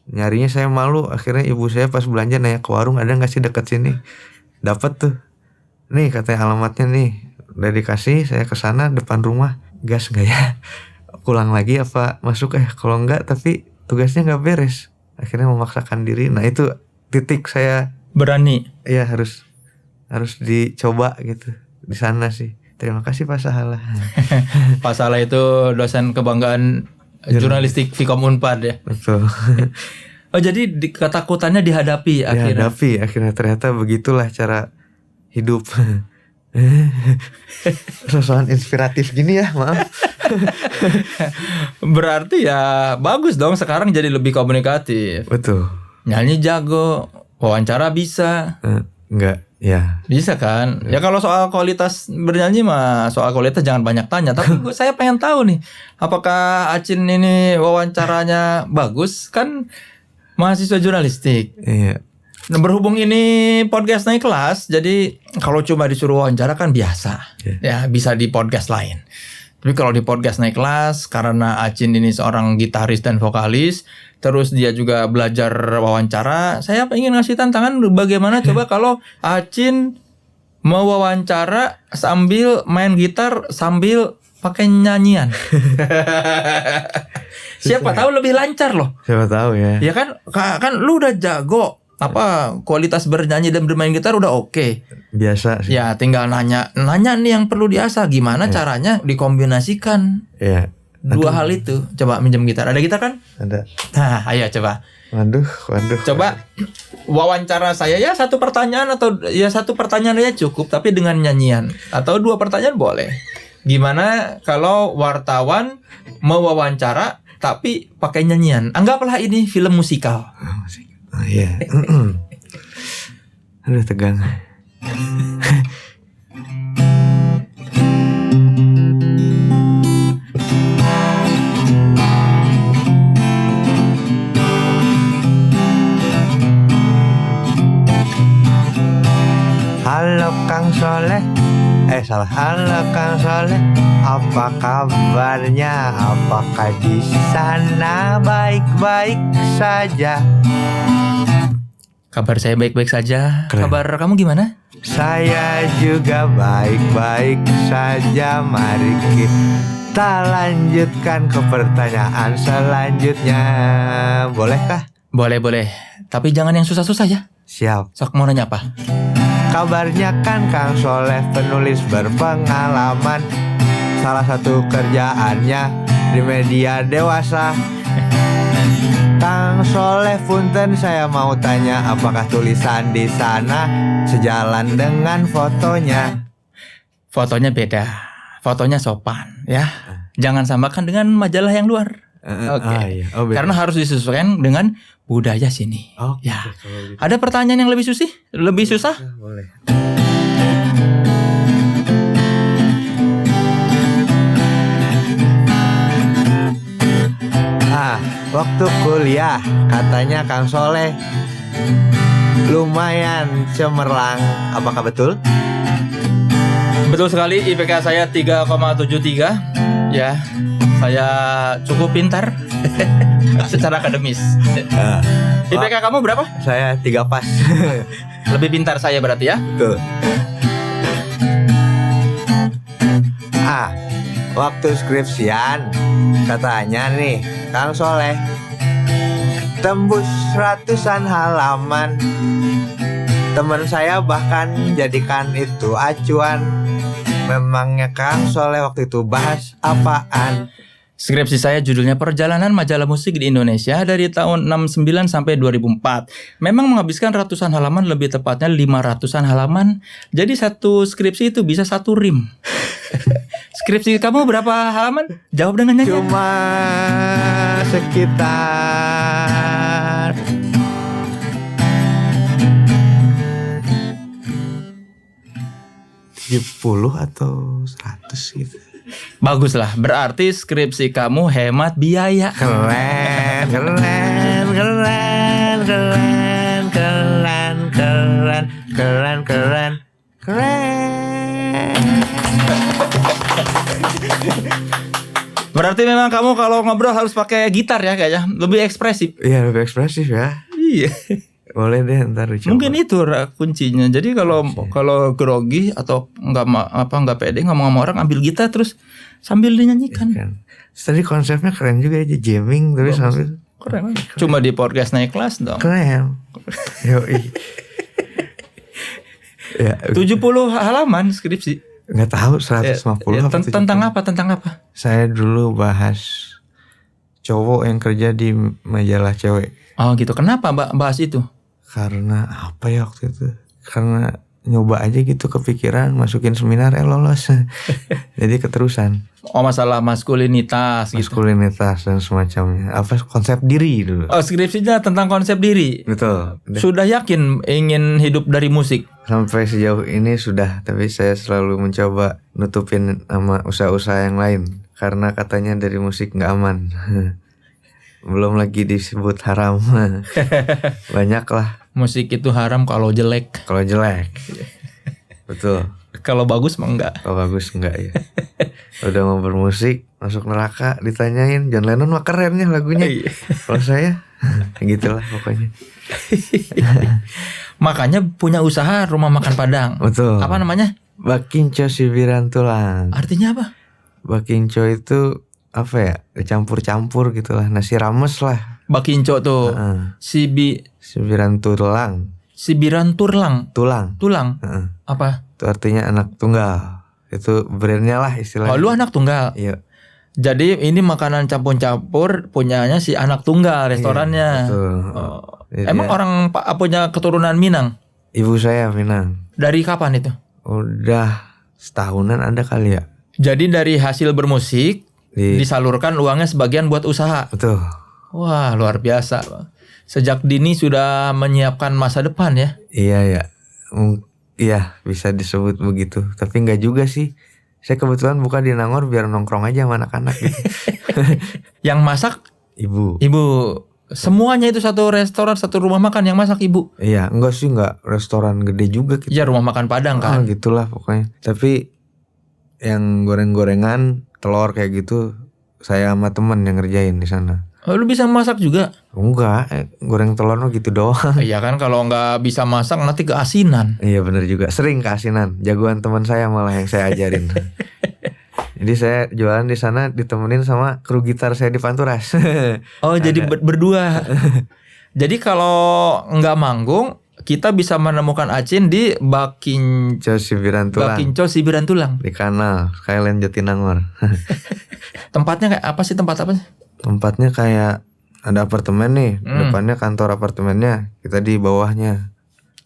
Nyarinya saya malu. Akhirnya ibu saya pas belanja nanya ke warung, ada nggak sih deket sini? Dapat tuh. Nih katanya alamatnya nih. Udah dikasih, saya kesana depan rumah. Gas nggak ya? Pulang lagi apa masuk kalau enggak tapi tugasnya nggak beres. Akhirnya memaksakan diri. Nah itu titik saya berani. Iya harus dicoba gitu di sana sih. Terima kasih Pak Sahala. Pak Sahala itu dosen kebanggaan jurnalistik Vkom Unpad ya. Betul. Jadi ketakutannya dihadapi akhirnya. Akhirnya ternyata begitulah cara hidup. Sosokan inspiratif gini ya, maaf. Berarti ya bagus dong sekarang jadi lebih komunikatif. Betul. Nyanyi jago, wawancara bisa. Enggak, ya. Bisa kan? Ya kalau soal kualitas bernyanyi mah soal kualitas jangan banyak tanya. Tapi saya pengen tahu nih, apakah Acin ini wawancaranya bagus? Kan mahasiswa jurnalistik. Iya. Nah, berhubung ini podcast naik kelas, jadi kalau cuma disuruh wawancara kan biasa. Ya bisa di podcast lain. Tapi kalau di podcast naik kelas, karena Acin ini seorang gitaris dan vokalis, terus dia juga belajar wawancara, saya ingin ngasih tantangan bagaimana coba kalau Acin mau wawancara sambil main gitar sambil pakai nyanyian. Siapa tahu lebih lancar loh. Siapa tahu ya. Ya kan lu udah jago. Kualitas bernyanyi dan bermain gitar udah oke. Biasa sih. Ya tinggal nanya nih yang perlu diasah gimana caranya dikombinasikan. Iya. Dua hal itu. Coba minjem gitar. Ada gitar kan? Ada. Nah, ayo coba. Waduh. Coba wawancara saya ya satu pertanyaan atau ya satu pertanyaan aja cukup, tapi dengan nyanyian atau dua pertanyaan boleh. Gimana kalau wartawan mau wawancara tapi pakai nyanyian? Anggaplah ini film musikal. Oh iya. Aduh tegang. Halo Kang Soleh. Halo Kang Soleh. Apa kabarnya? Apakah di sana baik-baik saja? Kabar saya baik-baik saja. Keren. Kabar kamu gimana? Saya juga baik-baik saja. Mari kita lanjutkan ke pertanyaan selanjutnya. Bolehkah? Boleh. Tapi jangan yang susah-susah ya. Siap. Sok mau nanya apa? Kabarnya kan Kang Soleh penulis berpengalaman. Salah satu kerjaannya di media dewasa. Kang Soleh punten, saya mau tanya, apakah tulisan di sana sejalan dengan fotonya? Fotonya beda. Fotonya sopan ya. Jangan samakan dengan majalah yang luar. Oke. Iya. Oh, beda. Karena harus disesuaikan dengan budaya sini. Oke, Ya. kalau gitu. Ada pertanyaan yang lebih susah? Lebih susah? Boleh. Waktu kuliah katanya Kang Soleh lumayan cemerlang. Apakah betul? Betul sekali, IPK saya 3,73. Ya, saya cukup pintar secara akademis. IPK kamu berapa? Saya 3 pas. Lebih pintar saya berarti ya? Betul. Waktu skripsian katanya nih Kang Soleh tembus ratusan halaman. Teman saya bahkan jadikan itu acuan. Memangnya Kang Soleh waktu itu bahas apaan? Skripsi saya judulnya Perjalanan Majalah Musik di Indonesia dari tahun 69 sampai 2004. Memang menghabiskan ratusan halaman, lebih tepatnya 500-an halaman. Jadi satu skripsi itu bisa 1 rim. Skripsi kamu berapa halaman? Jawab dengan nyanyi. Cuma sekitar 70 atau 100 gitu. Bagus lah, berarti skripsi kamu hemat biaya. Keren, keren, keren, keren, keren, keren, keren, keren, keren. Berarti memang kamu kalau ngobrol harus pakai gitar ya kayaknya, lebih ekspresif. Iya, lebih ekspresif ya. Iya. Boleh deh ntar dicoba. Mungkin itu kuncinya. Jadi kalau grogi atau nggak pede ngomong sama orang, ambil gitar terus sambil dinyanyikan. Kan. Tadi konsepnya keren juga aja, jamming tapi sambil Keren. Cuma di podcast naik kelas dong. keren. Yoi. Ya, 70 halaman skripsi. nggak tahu 150 apa Tentang 70. apa? Tentang apa? Saya dulu bahas cowok yang kerja di majalah cewek. Oh gitu. Kenapa Mbak bahas itu? Karena apa ya waktu itu? Karena nyoba aja gitu, kepikiran masukin seminar lolos. Jadi keterusan. Oh, masalah maskulinitas gitu. Maskulinitas dan semacamnya. Apa konsep diri dulu. Oh, skripsinya tentang konsep diri. Betul. Sudah yakin ingin hidup dari musik? Sampai sejauh ini sudah, tapi saya selalu mencoba nutupin sama usaha-usaha yang lain. Karena katanya dari musik nggak aman. Belum lagi disebut haram. Banyak lah. Musik itu haram kalau jelek. Kalau jelek. Betul. Kalau bagus mah enggak. Kalau bagus enggak ya. Udah mau bermusik masuk neraka ditanyain John Lennon mah keren ya lagunya. Kalau saya gitulah pokoknya. Makanya punya usaha rumah makan Padang. Betul. Apa namanya? Bakinco Sibiran Tulang. Artinya apa? Bakinco itu apa ya? Campur-campur gitulah, nasi rames lah. Bakinco tuh. Sibiran Tulang. Sibiran Turlang. Tulang. Apa? Itu artinya anak tunggal. Itu brandnya lah istilahnya. Oh, lu anak tunggal. Iya. Jadi ini makanan campur-campur punyanya si anak tunggal restorannya. Iya, betul. Oh. Jadi Emang orang punya keturunan Minang? Ibu saya Minang. Dari kapan itu? Udah setahunan ada kali ya. Jadi dari hasil bermusik disalurkan uangnya sebagian buat usaha. Betul. Wah, luar biasa. Sejak dini sudah menyiapkan masa depan ya. Iya ya. Iya, bisa disebut begitu. Tapi enggak juga sih. Saya kebetulan buka di Nangor biar nongkrong aja sama anak-anak gitu. Yang masak Ibu. Semuanya itu satu restoran, satu rumah makan yang masak ibu. Iya, enggak sih, enggak restoran gede juga gitu. Iya, rumah makan Padang kan. Gitulah pokoknya. Tapi yang goreng-gorengan, telur kayak gitu saya sama temen yang ngerjain di sana. Oh, lu bisa masak juga? Enggak, goreng telur mah gitu doang. Iya kan, kalau nggak bisa masak nanti keasinan. Iya bener juga, sering keasinan. Jagoan teman saya malah yang saya ajarin. Jadi saya jualan di sana ditemenin sama kru gitar saya di Panturas. Oh, jadi berdua. Jadi kalau nggak manggung, kita bisa menemukan Acin di Cibirantulang. Bakinco Sibirantulang. Di kanal Skyline Jatinangor. Tempatnya kayak apa sih? Tempat apa sih? Tempatnya kayak ada apartemen nih, depannya kantor apartemennya, kita di bawahnya.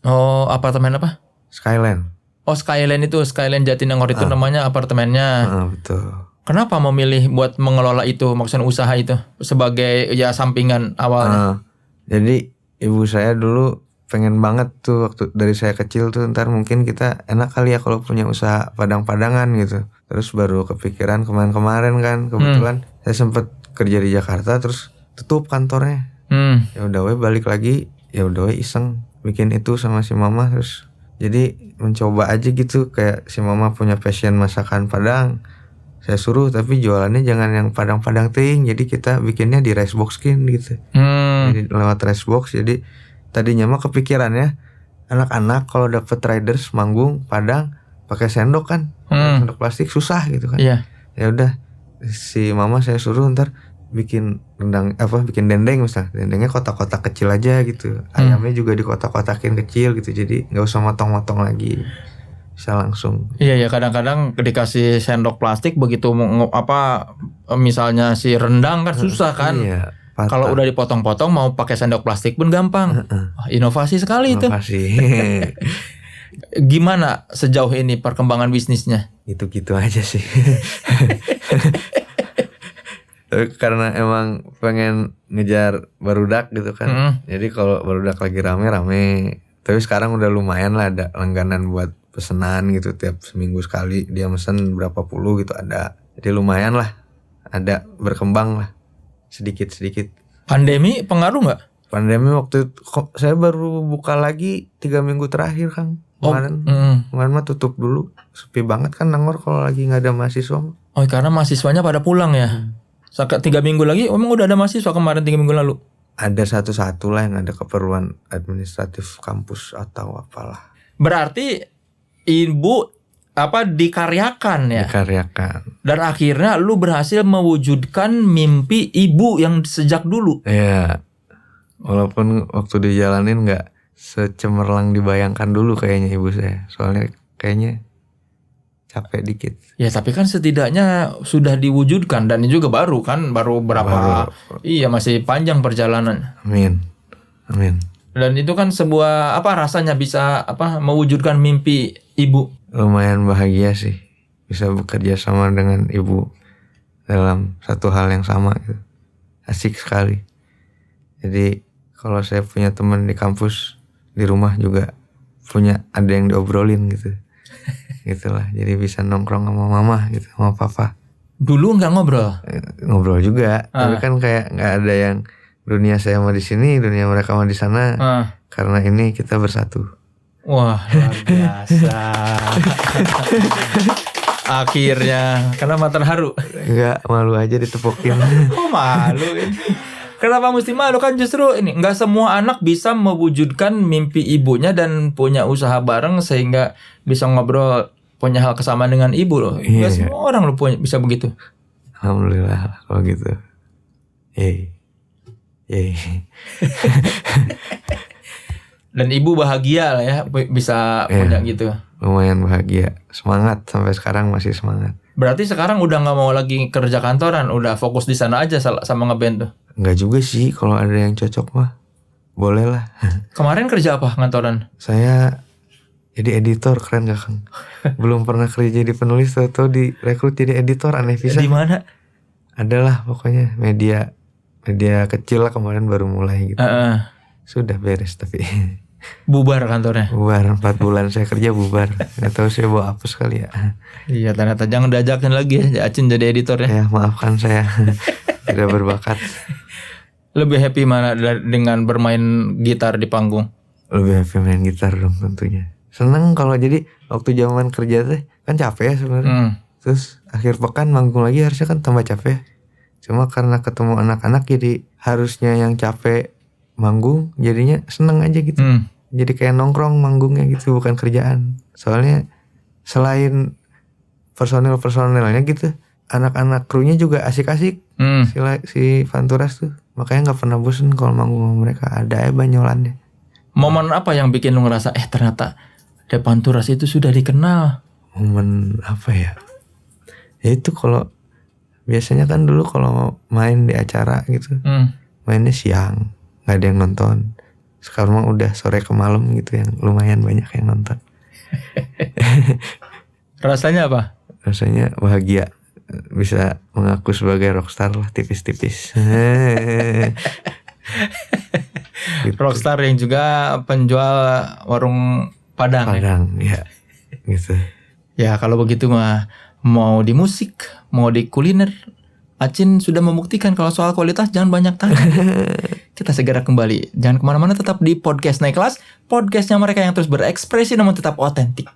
Oh, apartemen apa? Skyline. Oh, Skyline itu, Skyline Jatinangor itu namanya apartemennya. Betul. Kenapa memilih buat mengelola itu, maksudnya usaha itu sebagai ya sampingan awalnya? Jadi ibu saya dulu pengen banget tuh waktu dari saya kecil tuh, ntar mungkin kita enak kali ya kalau punya usaha padang-padangan gitu. Terus baru kepikiran kemarin-kemarin kan, kebetulan saya sempet kerja di Jakarta terus tutup kantornya. Ya udah we balik lagi, ya udah we iseng bikin itu sama si mama, terus jadi mencoba aja gitu, kayak si mama punya passion masakan Padang. Saya suruh tapi jualannya jangan yang Padang-Padang ting, jadi kita bikinnya di rice box skin gitu. Jadi lewat rice box, jadi tadinya mah kepikirannya anak-anak kalau dapet riders manggung Padang pakai sendok kan, sendok plastik susah gitu kan. Iya. Ya udah si mama saya suruh ntar bikin bikin dendeng misalnya, dendengnya kotak-kotak kecil aja gitu, ayamnya juga di kotak-kotakin kecil gitu, jadi nggak usah motong-motong lagi, bisa langsung. Iya ya, kadang-kadang dikasih sendok plastik begitu misalnya si rendang kan susah kan. Iya, kalau udah dipotong-potong mau pakai sendok plastik pun gampang. Inovasi sekali inovasi. itu. Gimana sejauh ini perkembangan bisnisnya? Gitu-gitu aja sih. Tapi karena emang pengen ngejar barudak gitu kan. Jadi kalau barudak lagi rame-rame. Tapi sekarang udah lumayan lah, ada langganan buat pesenan gitu, tiap seminggu sekali dia mesen berapa puluh gitu ada. Jadi lumayan lah, ada berkembang lah sedikit-sedikit. Pandemi pengaruh nggak? Pandemi waktu saya baru buka lagi 3 minggu terakhir Kang. Kemarin mah tutup dulu, sepi banget kan Nangor kalau lagi nggak ada mahasiswa. Oh, karena mahasiswanya pada pulang ya. 3 minggu lagi, emang udah ada mahasiswa kemarin 3 minggu lalu? Ada satu-satu lah yang ada keperluan administratif kampus atau apalah. Berarti ibu dikaryakan ya? Dikaryakan. Dan akhirnya lu berhasil mewujudkan mimpi ibu yang sejak dulu. Iya. Walaupun waktu dijalanin nggak secemerlang dibayangkan dulu kayaknya ibu saya. Soalnya kayaknya capek dikit. Ya tapi kan setidaknya sudah diwujudkan, dan ini juga baru berapa. Iya, masih panjang perjalanan. Amin. Dan itu kan sebuah rasanya bisa mewujudkan mimpi ibu. Lumayan bahagia sih bisa bekerja sama dengan ibu dalam satu hal yang sama gitu. Asik sekali. Jadi kalau saya punya teman di kampus, di rumah juga ada yang diobrolin gitu. Gitulah, jadi bisa nongkrong sama mama gitu, sama papa. Dulu nggak ngobrol? Ngobrol juga, tapi kan kayak nggak ada yang dunia saya mau di sini, dunia mereka mau di sana. Karena ini kita bersatu. Wah, luar biasa. Akhirnya, kenapa terharu? Enggak, malu aja ditepukin. Kok malu? Kenapa mesti malu? Kan justru ini nggak semua anak bisa mewujudkan mimpi ibunya dan punya usaha bareng sehingga bisa ngobrol, punya hal kesamaan dengan ibu loh. Nggak semua orang lo bisa begitu. Alhamdulillah kalau gitu. Dan ibu bahagia lah ya bisa punya gitu. Lumayan bahagia, semangat sampai sekarang masih semangat. Berarti sekarang udah nggak mau lagi kerja kantoran, udah fokus di sana aja sama ngeband tuh? Enggak juga sih, kalau ada yang cocok mah boleh lah. Kemarin kerja apa kantoran? Saya jadi editor, keren gak Kang? Belum pernah kerja jadi penulis, atau direkrut jadi editor, aneh pisan. Di mana? Adalah pokoknya media kecil lah, kemarin baru mulai gitu. Sudah beres tapi. Bubar kantornya? Bubar, 4 bulan saya kerja bubar. Gak tahu saya bawa hapus kali ya. Iya, ternyata jangan diajakin lagi ya Acin jadi editor ya. Ya maafkan saya, tidak berbakat. Lebih happy mana dengan bermain gitar di panggung? Lebih happy main gitar dong tentunya. Seneng kalau jadi waktu zaman kerja teh kan capek ya sebenarnya. Terus akhir pekan manggung lagi harusnya kan tambah capek. Cuma karena ketemu anak-anak jadi harusnya yang capek manggung, jadinya seneng aja gitu. Jadi kayak nongkrong manggungnya gitu, bukan kerjaan. Soalnya selain personel-personelnya gitu, anak-anak krunya juga asik-asik. Si Fanturas tuh, makanya nggak pernah bosen kalau manggung sama mereka. Ada banyolannya. Momen apa yang bikin lu ngerasa ternyata Depanturas itu sudah dikenal? Momen apa ya? Ya itu kalau biasanya kan dulu kalau main di acara gitu, mainnya siang, nggak ada yang nonton. Sekarang mah udah sore ke malam gitu, yang lumayan banyak yang nonton. Rasanya apa? Rasanya bahagia, bisa mengaku sebagai rockstar lah tipis-tipis. Gitu. Rockstar yang juga penjual warung Padang. Padang ya, gitu. Ya kalau begitu mah, mau di musik, mau di kuliner, Acin sudah membuktikan kalau soal kualitas jangan banyak tanya. Kita segera kembali. Jangan kemana-mana, tetap di Podcast Naik Kelas. Podcastnya mereka yang terus berekspresi namun tetap otentik.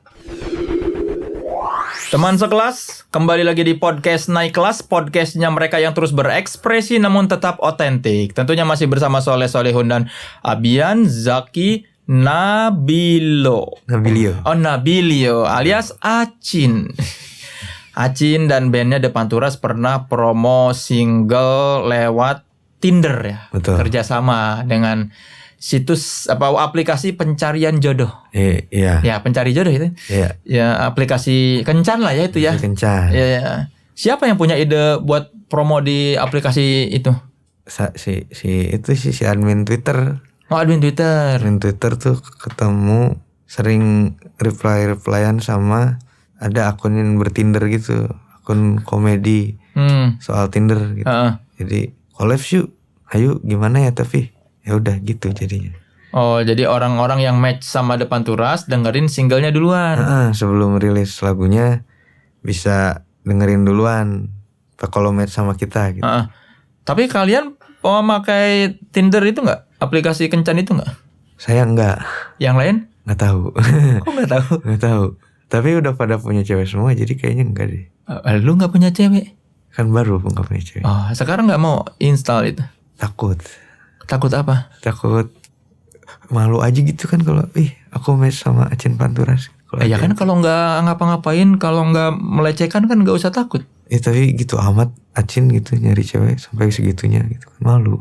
Teman sekelas, kembali lagi di Podcast Naik Kelas. Podcastnya mereka yang terus berekspresi namun tetap otentik. Tentunya masih bersama Soleh Solehun dan Abian Zaki Nabilio. Oh, Nabilio alias Acin. Acin dan bandnya Depanturas pernah promo single lewat Tinder ya. Betul. Kerjasama dengan situs aplikasi pencarian jodoh. Iya. Ya, pencari jodoh itu. Iya. Ya, aplikasi kencan lah ya itu ya. Kencan. Ya. Siapa yang punya ide buat promo di aplikasi itu? Si admin Twitter. Oh, admin Twitter. Admin Twitter tuh ketemu sering replyan sama ada akun yang bertinder gitu, akun komedi soal Tinder gitu. Jadi collab yuk, ayo gimana ya, tapi ya udah gitu jadinya. Oh, jadi orang-orang yang match sama Depanturas dengerin singlenya duluan. Sebelum rilis lagunya bisa dengerin duluan kalau match sama kita gitu. Tapi kalian memakai Tinder itu nggak? Aplikasi kencan itu nggak? Saya enggak. Yang lain? Nggak tahu. Kok nggak tahu? Nggak tahu. Tapi udah pada punya cewek semua, jadi kayaknya enggak deh. Lu nggak punya cewek? Kan baru nggak punya cewek. Oh, sekarang nggak mau install itu? Takut. Takut apa? Takut malu aja gitu kan kalau aku match sama Acin Panturas. Ya kan kalau nggak ngapa-ngapain, kalau nggak melecehkan kan nggak usah takut. Tapi gitu amat Acin gitu nyari cewek sampai segitunya gitu kan, malu.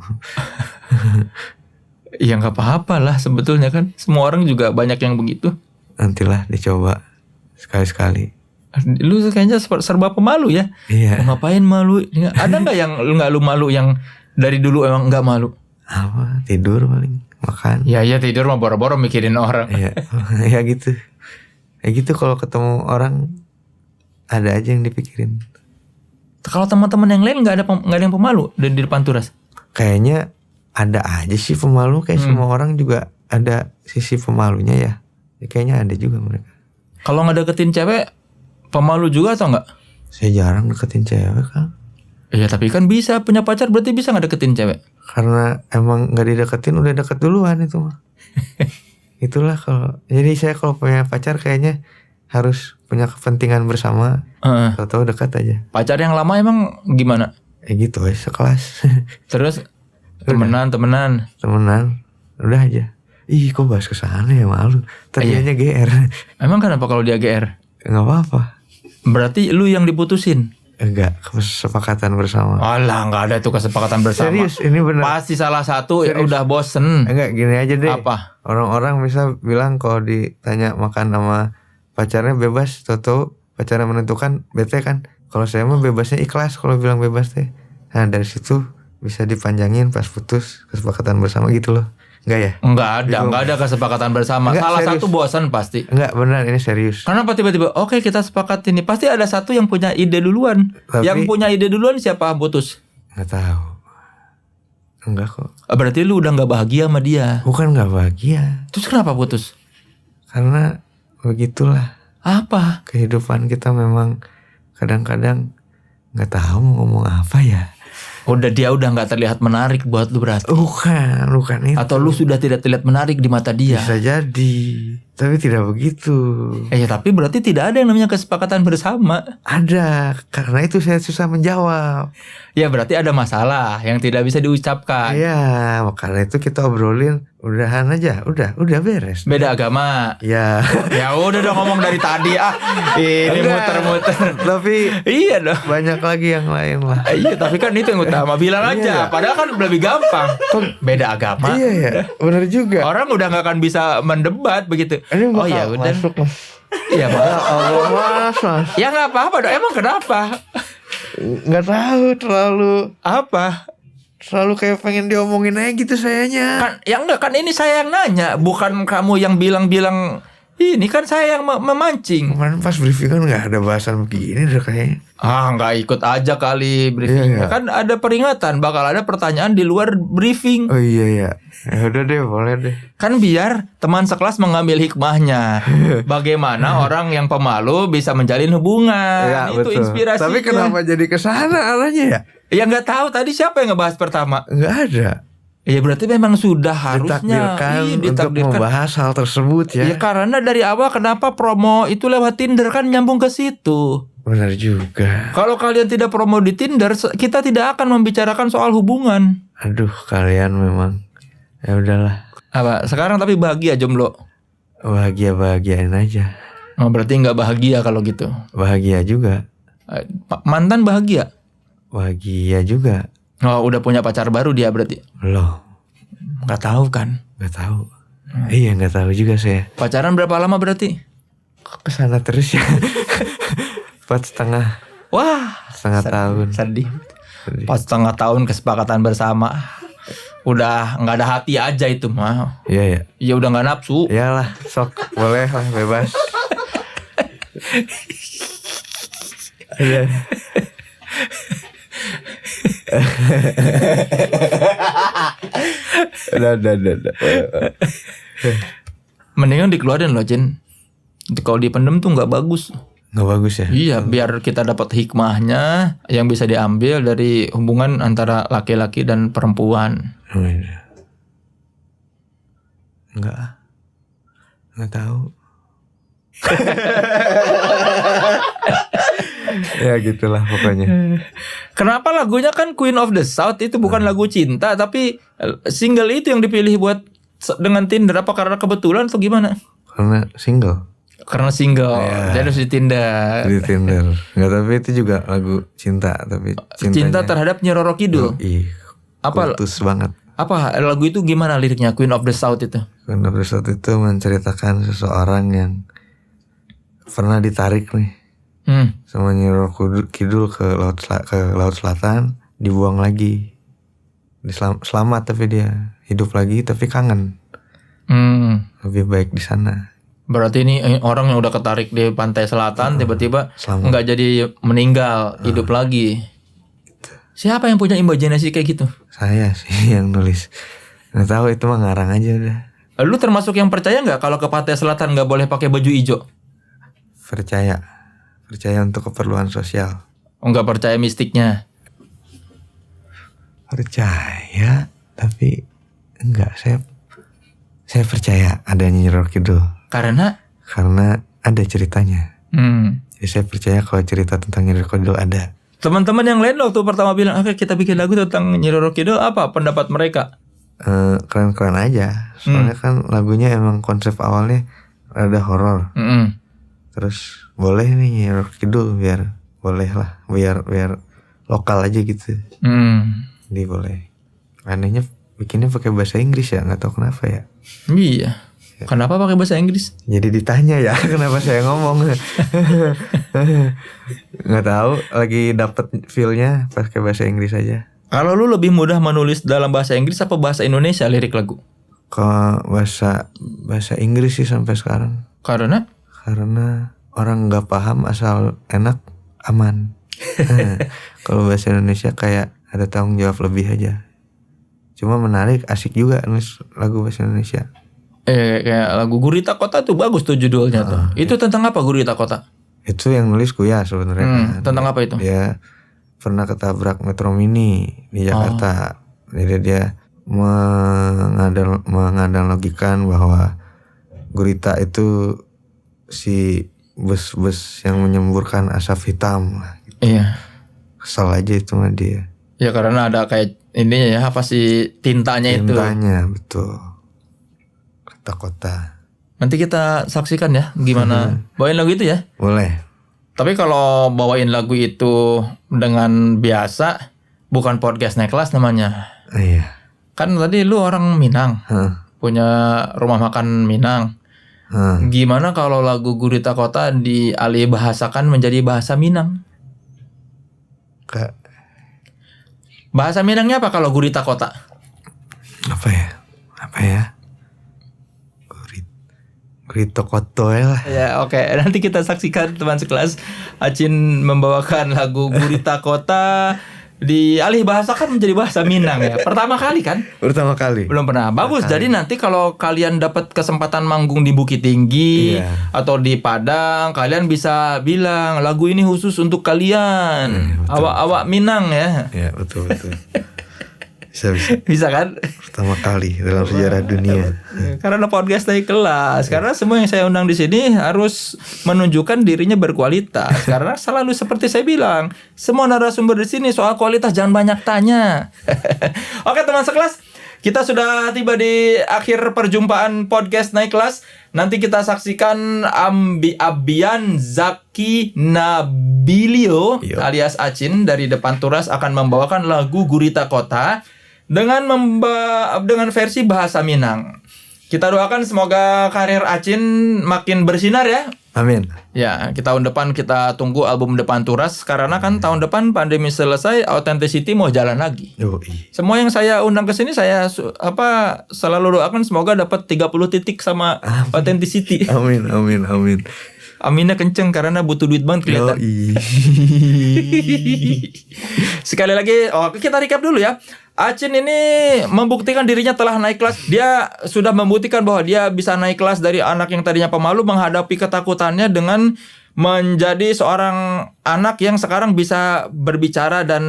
Ya nggak apa-apa lah sebetulnya kan. Semua orang juga banyak yang begitu. Nantilah dicoba sekali-sekali. Lu kayaknya serba pemalu ya. Iya. Mau ngapain malu? Ada nggak yang lu malu yang dari dulu emang nggak malu? Apa? Tidur paling, makan. Ya tidur mah boro-boro mikirin orang. Iya. Ya gitu. Ya gitu, kalau ketemu orang ada aja yang dipikirin. Kalau teman-teman yang lain nggak ada yang pemalu di Depanturas? Kayaknya ada aja sih pemalu, kayak semua orang juga ada sisi pemalunya ya. Kayaknya ada juga mereka. Kalau nggak deketin cewek, pemalu juga atau nggak? Saya jarang deketin cewek kan. Iya tapi kan bisa, punya pacar berarti bisa nggak deketin cewek? Karena emang nggak dideketin udah deket duluan itu mah. Itulah kalau. Jadi saya kalau punya pacar kayaknya harus punya kepentingan bersama. Tahu-tahu dekat aja. Pacar yang lama emang gimana? Gitu aja sekelas. Terus temenan. Udah aja. Kok bahas kesana ya, malu. Tadinya GR. Emang kenapa kalau dia GR? Nggak apa-apa. Berarti lu yang diputusin? Enggak, kesepakatan bersama. Alah, nggak ada tuh kesepakatan bersama. Serius, ini bener. Pasti salah satu udah bosen. Enggak, gini aja deh. Apa? Orang-orang bisa bilang kalau ditanya makan sama pacarnya bebas, tahu pacarnya menentukan, bete kan. Kalau saya mah bebasnya ikhlas kalau bilang bebas teh. Nah dari situ bisa dipanjangin pas putus, kesepakatan bersama gitu loh. Enggak ya? Enggak ada kesepakatan bersama. Enggak, salah serius. Satu bosan pasti. Enggak, benar, ini serius. Kenapa tiba-tiba oke, kita sepakat ini? Pasti ada satu yang punya ide duluan. Yang punya ide duluan siapa putus? Enggak tahu. Enggak kok. Berarti lu udah nggak bahagia sama dia. Bukan nggak bahagia. Terus kenapa putus? Karena begitulah. Apa? Kehidupan kita memang kadang-kadang nggak tahu mau ngomong apa ya. Dia udah nggak terlihat menarik buat lu berarti. Bukan itu. Atau lu sudah tidak terlihat menarik di mata dia. Bisa jadi. Tapi tidak begitu. Tapi berarti tidak ada yang namanya kesepakatan bersama. Ada, karena itu saya susah menjawab. Ya berarti ada masalah yang tidak bisa diucapkan. Iya, makanya itu kita obrolin udahan aja, udah beres. Beda agama. Ya. Ya udah dong ngomong dari tadi ini Enggak. muter-muter. Tapi Iya dong. banyak lagi yang lain lah. Iya tapi kan itu yang utama. Bilang aja. Iya. Padahal kan lebih gampang. Beda agama. Iya ya, benar juga. Orang udah nggak akan bisa mendebat begitu. Ini Oh bakal ya udah. masuk mas. Iya Mas. Allah mas. Ya nggak apa-apa dong. Emang kenapa? Nggak tahu, Apa? terlalu kayak pengen diomongin aja gitu sayanya. Kan ya enggak, kan ini saya yang nanya, bukan kamu yang bilang-bilang. Ini kan saya yang memancing. Kemarin pas briefing kan nggak ada bahasan begini deh kayaknya. Nggak ikut aja kali briefing. Iya. Kan ada peringatan bakal ada pertanyaan di luar briefing. Oh iya ya. Ya udah deh, boleh deh. Kan biar teman sekelas mengambil hikmahnya. Bagaimana orang yang pemalu bisa menjalin hubungan. Ya, Itu betul. inspirasinya. Tapi kenapa jadi kesana arahnya ya? Ya nggak tahu tadi siapa yang ngebahas pertama. Nggak ada. Ya berarti memang sudah harusnya Ditakdirkan untuk ditakdirkan. membahas hal tersebut ya. Ya karena dari awal kenapa promo itu lewat Tinder kan nyambung ke situ. Benar juga. Kalau kalian tidak promo di Tinder, kita tidak akan membicarakan soal hubungan. Aduh, kalian memang. Ya udahlah. Apa? Sekarang tapi bahagia jomblo. Bahagia-bahagiain aja. Oh, berarti nggak bahagia kalau gitu. Bahagia juga. Mantan bahagia. Bahagia juga. Oh, udah punya pacar baru dia berarti. Loh, Nggak tahu kan? nggak tahu. Iya, nggak tahu juga saya. Pacaran berapa lama berarti? Kok kesana terus ya? 4,5 Wah, tahun. sedih. Sedih. 4,5 tahun kesepakatan bersama. Udah nggak ada hati aja itu mah. Iya ya. Ya udah nggak nafsu. Iyalah, sok boleh lah, bebas. Iya. Udah. Mendingan dikeluarin loh Jen. Kalau dipendem tuh nggak bagus. Nggak bagus ya? Iya, biar kita dapat hikmahnya yang bisa diambil dari hubungan antara laki-laki dan perempuan. Oh, iya. Nggak tahu. Ya gitulah pokoknya. Kenapa lagunya kan Queen of the South itu bukan lagu cinta, tapi single itu yang dipilih buat dengan Tinder? Apa karena kebetulan atau gimana? Karena single Karena single, Iya. jadi harus di Tinder. di Tinder. Nggak, tapi itu juga lagu cinta, tapi Cinta terhadap Nyi Roro Kidul. Ih, Apa kultus banget. apa lagu itu gimana liriknya Queen of the South itu? Karena episode itu menceritakan seseorang yang pernah ditarik nih sama Nyi Roro Kidul ke laut selatan, dibuang lagi. Selamat tapi dia hidup lagi tapi kangen. Lebih baik di sana. Berarti ini orang yang udah ketarik di pantai selatan tiba-tiba Selamat. nggak jadi meninggal, hidup lagi. Siapa yang punya imajinasi kayak gitu? Saya sih yang nulis. Nggak tahu, itu mah ngarang aja udah. Lu termasuk yang percaya nggak kalau ke pantai selatan nggak boleh pakai baju hijau? Percaya untuk keperluan sosial. Nggak percaya mistiknya? Percaya, tapi enggak. Saya percaya adanya Nyi Roro Kidul Karena karena ada ceritanya. Jadi saya percaya kalau cerita tentang Nyi Roro Kidul ada. teman-teman yang lain waktu pertama bilang, oke kita bikin lagu tentang Nyi Roro Kidul, apa pendapat mereka? Keren-keren aja. Soalnya kan lagunya emang konsep awalnya rada horor. Terus boleh nih Nyi Roro Kidul, biar boleh lah, biar lokal aja gitu. Jadi boleh. Anehnya bikinnya pakai bahasa Inggris ya, nggak tahu kenapa ya. Iya. Kenapa pakai bahasa Inggris? Jadi ditanya ya kenapa saya ngomong. Nggak tahu, lagi dapet feel-nya pakai bahasa Inggris aja. Kalau lu lebih mudah menulis dalam bahasa Inggris apa bahasa Indonesia lirik lagu? Kalau bahasa Inggris sih sampai sekarang. Karena Orang nggak paham asal enak aman. Kalau bahasa Indonesia kayak ada tanggung jawab lebih aja. Cuma menarik, asik juga nulis lagu bahasa Indonesia. Kayak lagu Gurita Kota tuh bagus tuh judulnya tuh. Itu tentang apa Gurita Kota? Itu yang nulis Kuya sebenarnya. Tentang apa itu? Dia pernah ketabrak Metro Mini di Jakarta. Jadi dia menganalogikan bahwa gurita itu si bus-bus yang menyemburkan asap hitam. Iya. Kesel aja itu sama dia. Ya karena ada kayak ininya ya, apa sih tintanya itu. Tintanya betul. Kota-kota. Nanti kita saksikan ya gimana bawain lagu itu ya. Boleh. Tapi kalau bawain lagu itu dengan biasa, bukan podcast naik kelas namanya. Iya. Kan tadi lu orang Minang, punya rumah makan Minang. Gimana kalau lagu Gurita Kota dialih bahasakan menjadi bahasa Minang? Bahasa Minangnya apa kalau Gurita Kota? Apa ya? Gurita Koto ya lah. Ya oke. Nanti kita saksikan teman sekelas Acin membawakan lagu Gurita Kota dialih bahasakan menjadi bahasa Minang ya. Pertama kali kan? Pertama kali. Belum pernah. Bagus. Jadi nanti kalau kalian dapat kesempatan manggung di Bukit Tinggi atau di Padang, kalian bisa bilang lagu ini khusus untuk kalian. Awak-awak Minang ya. Ya betul. Bisa. Bisa kan? Pertama kali dalam sejarah dunia. Karena podcast naik kelas. Karena semua yang saya undang di sini harus menunjukkan dirinya berkualitas. Karena selalu seperti saya bilang, semua narasumber di sini soal kualitas jangan banyak tanya. Oke teman sekelas, kita sudah tiba di akhir perjumpaan podcast naik kelas. Nanti kita saksikan Abian Zaki Nabilio alias Acin dari Depan Turas akan membawakan lagu Gurita Kota dengan versi bahasa Minang. Kita doakan semoga karir Acin makin bersinar ya. Amin. Ya, tahun depan kita tunggu album Depan Turas karena kan tahun depan pandemi selesai, Authenticity mau jalan lagi. Semua yang saya undang ke sini saya selalu doakan semoga dapat 30 titik sama Authenticity. Amin. Aminnya kenceng karena butuh duit banget kelihatan. Sekali lagi, kita recap dulu ya. Acin ini membuktikan dirinya telah naik kelas. Dia sudah membuktikan bahwa dia bisa naik kelas dari anak yang tadinya pemalu menghadapi ketakutannya dengan menjadi seorang anak yang sekarang bisa berbicara dan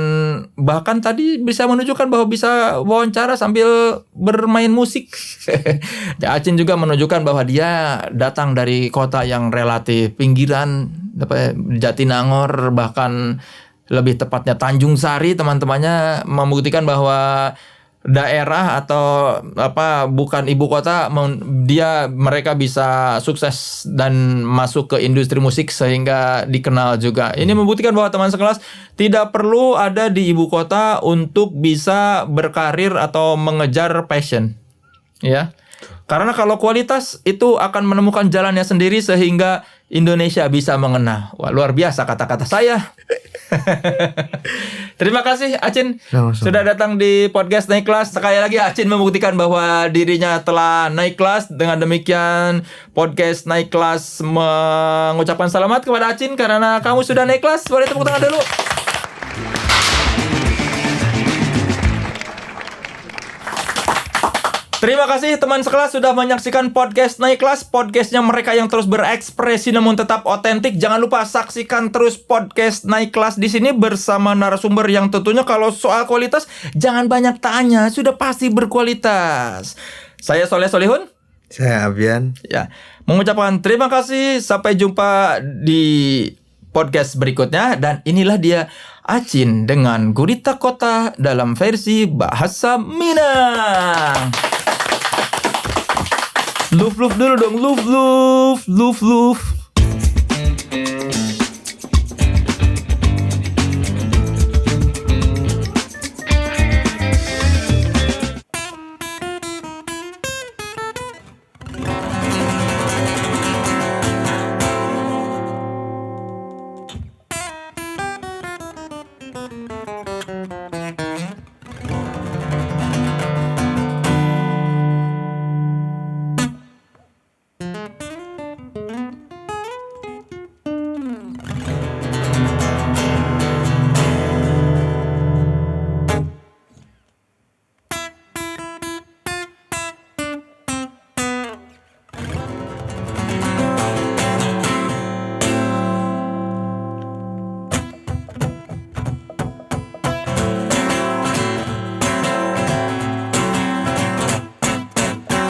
bahkan tadi bisa menunjukkan bahwa bisa wawancara sambil bermain musik. Acin juga menunjukkan bahwa dia datang dari kota yang relatif pinggiran, Jatinangor, bahkan lebih tepatnya Tanjung Sari. Teman-temannya membuktikan bahwa daerah atau bukan ibu kota mereka bisa sukses dan masuk ke industri musik sehingga dikenal juga. Ini membuktikan bahwa teman sekelas tidak perlu ada di ibu kota untuk bisa berkarir atau mengejar passion. Ya. Karena kalau kualitas itu akan menemukan jalannya sendiri sehingga Indonesia bisa mengenal. Wah, luar biasa kata-kata saya. Terima kasih Acin sudah datang di podcast Naik Kelas. Sekali lagi Acin membuktikan bahwa dirinya telah naik kelas. Dengan demikian podcast Naik Kelas mengucapkan selamat kepada Acin karena kamu sudah naik kelas. Boleh tepuk tangan dulu. Terima kasih teman sekelas sudah menyaksikan podcast Naik Kelas, podcastnya mereka yang terus berekspresi namun tetap otentik. Jangan lupa saksikan terus podcast Naik Kelas di sini bersama narasumber yang tentunya kalau soal kualitas jangan banyak tanya, sudah pasti berkualitas. Saya Soleh Solihun. Saya Abian. Ya, mengucapkan terima kasih. Sampai jumpa di podcast berikutnya dan inilah dia Acin dengan Gurita Kota dalam versi bahasa Minang. Luf dulu dong, luf.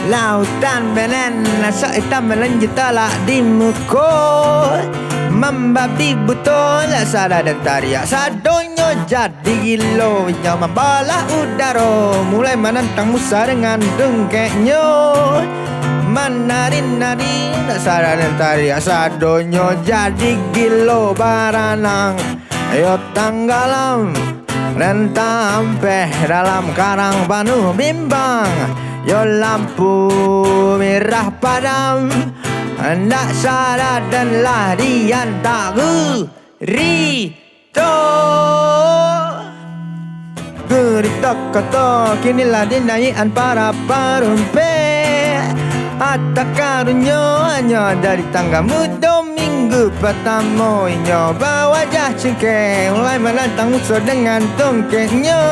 Lautan benen nasa hitam melanjut talak di muka. Membabi betul sada dan tariak sadonyo jadi gilo. Nya membalah udara mulai menantang musa dengan dengkeknya. Menari-nari sada dan tariak sadonyo jadi gilo baranang. Ayo tanggalam rentang peh dalam karang penuh bimbang. Yo lampu merah padam, hendak sadar dan larian tak gerito. Gerito koto kinilah dinyanyian para perempe. Harta karunnya hanya dari tanggamu minggu pertama. Inyo berwajah cengkeh mulai menantang musuh dengan tongkeknya.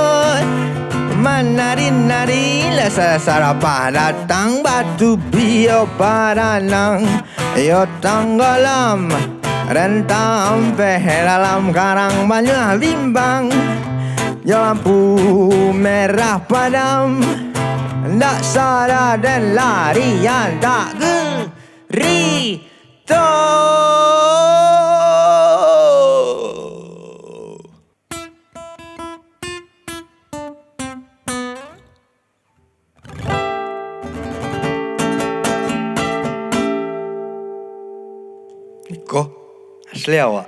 Menari-nari sarapah datang batu bio paranang. Yo tanggalam rentang peh dalam karang banyak bimbang. Yo lampu merah padam, ndak sadar dan larian tak gerito. Niko asli awak.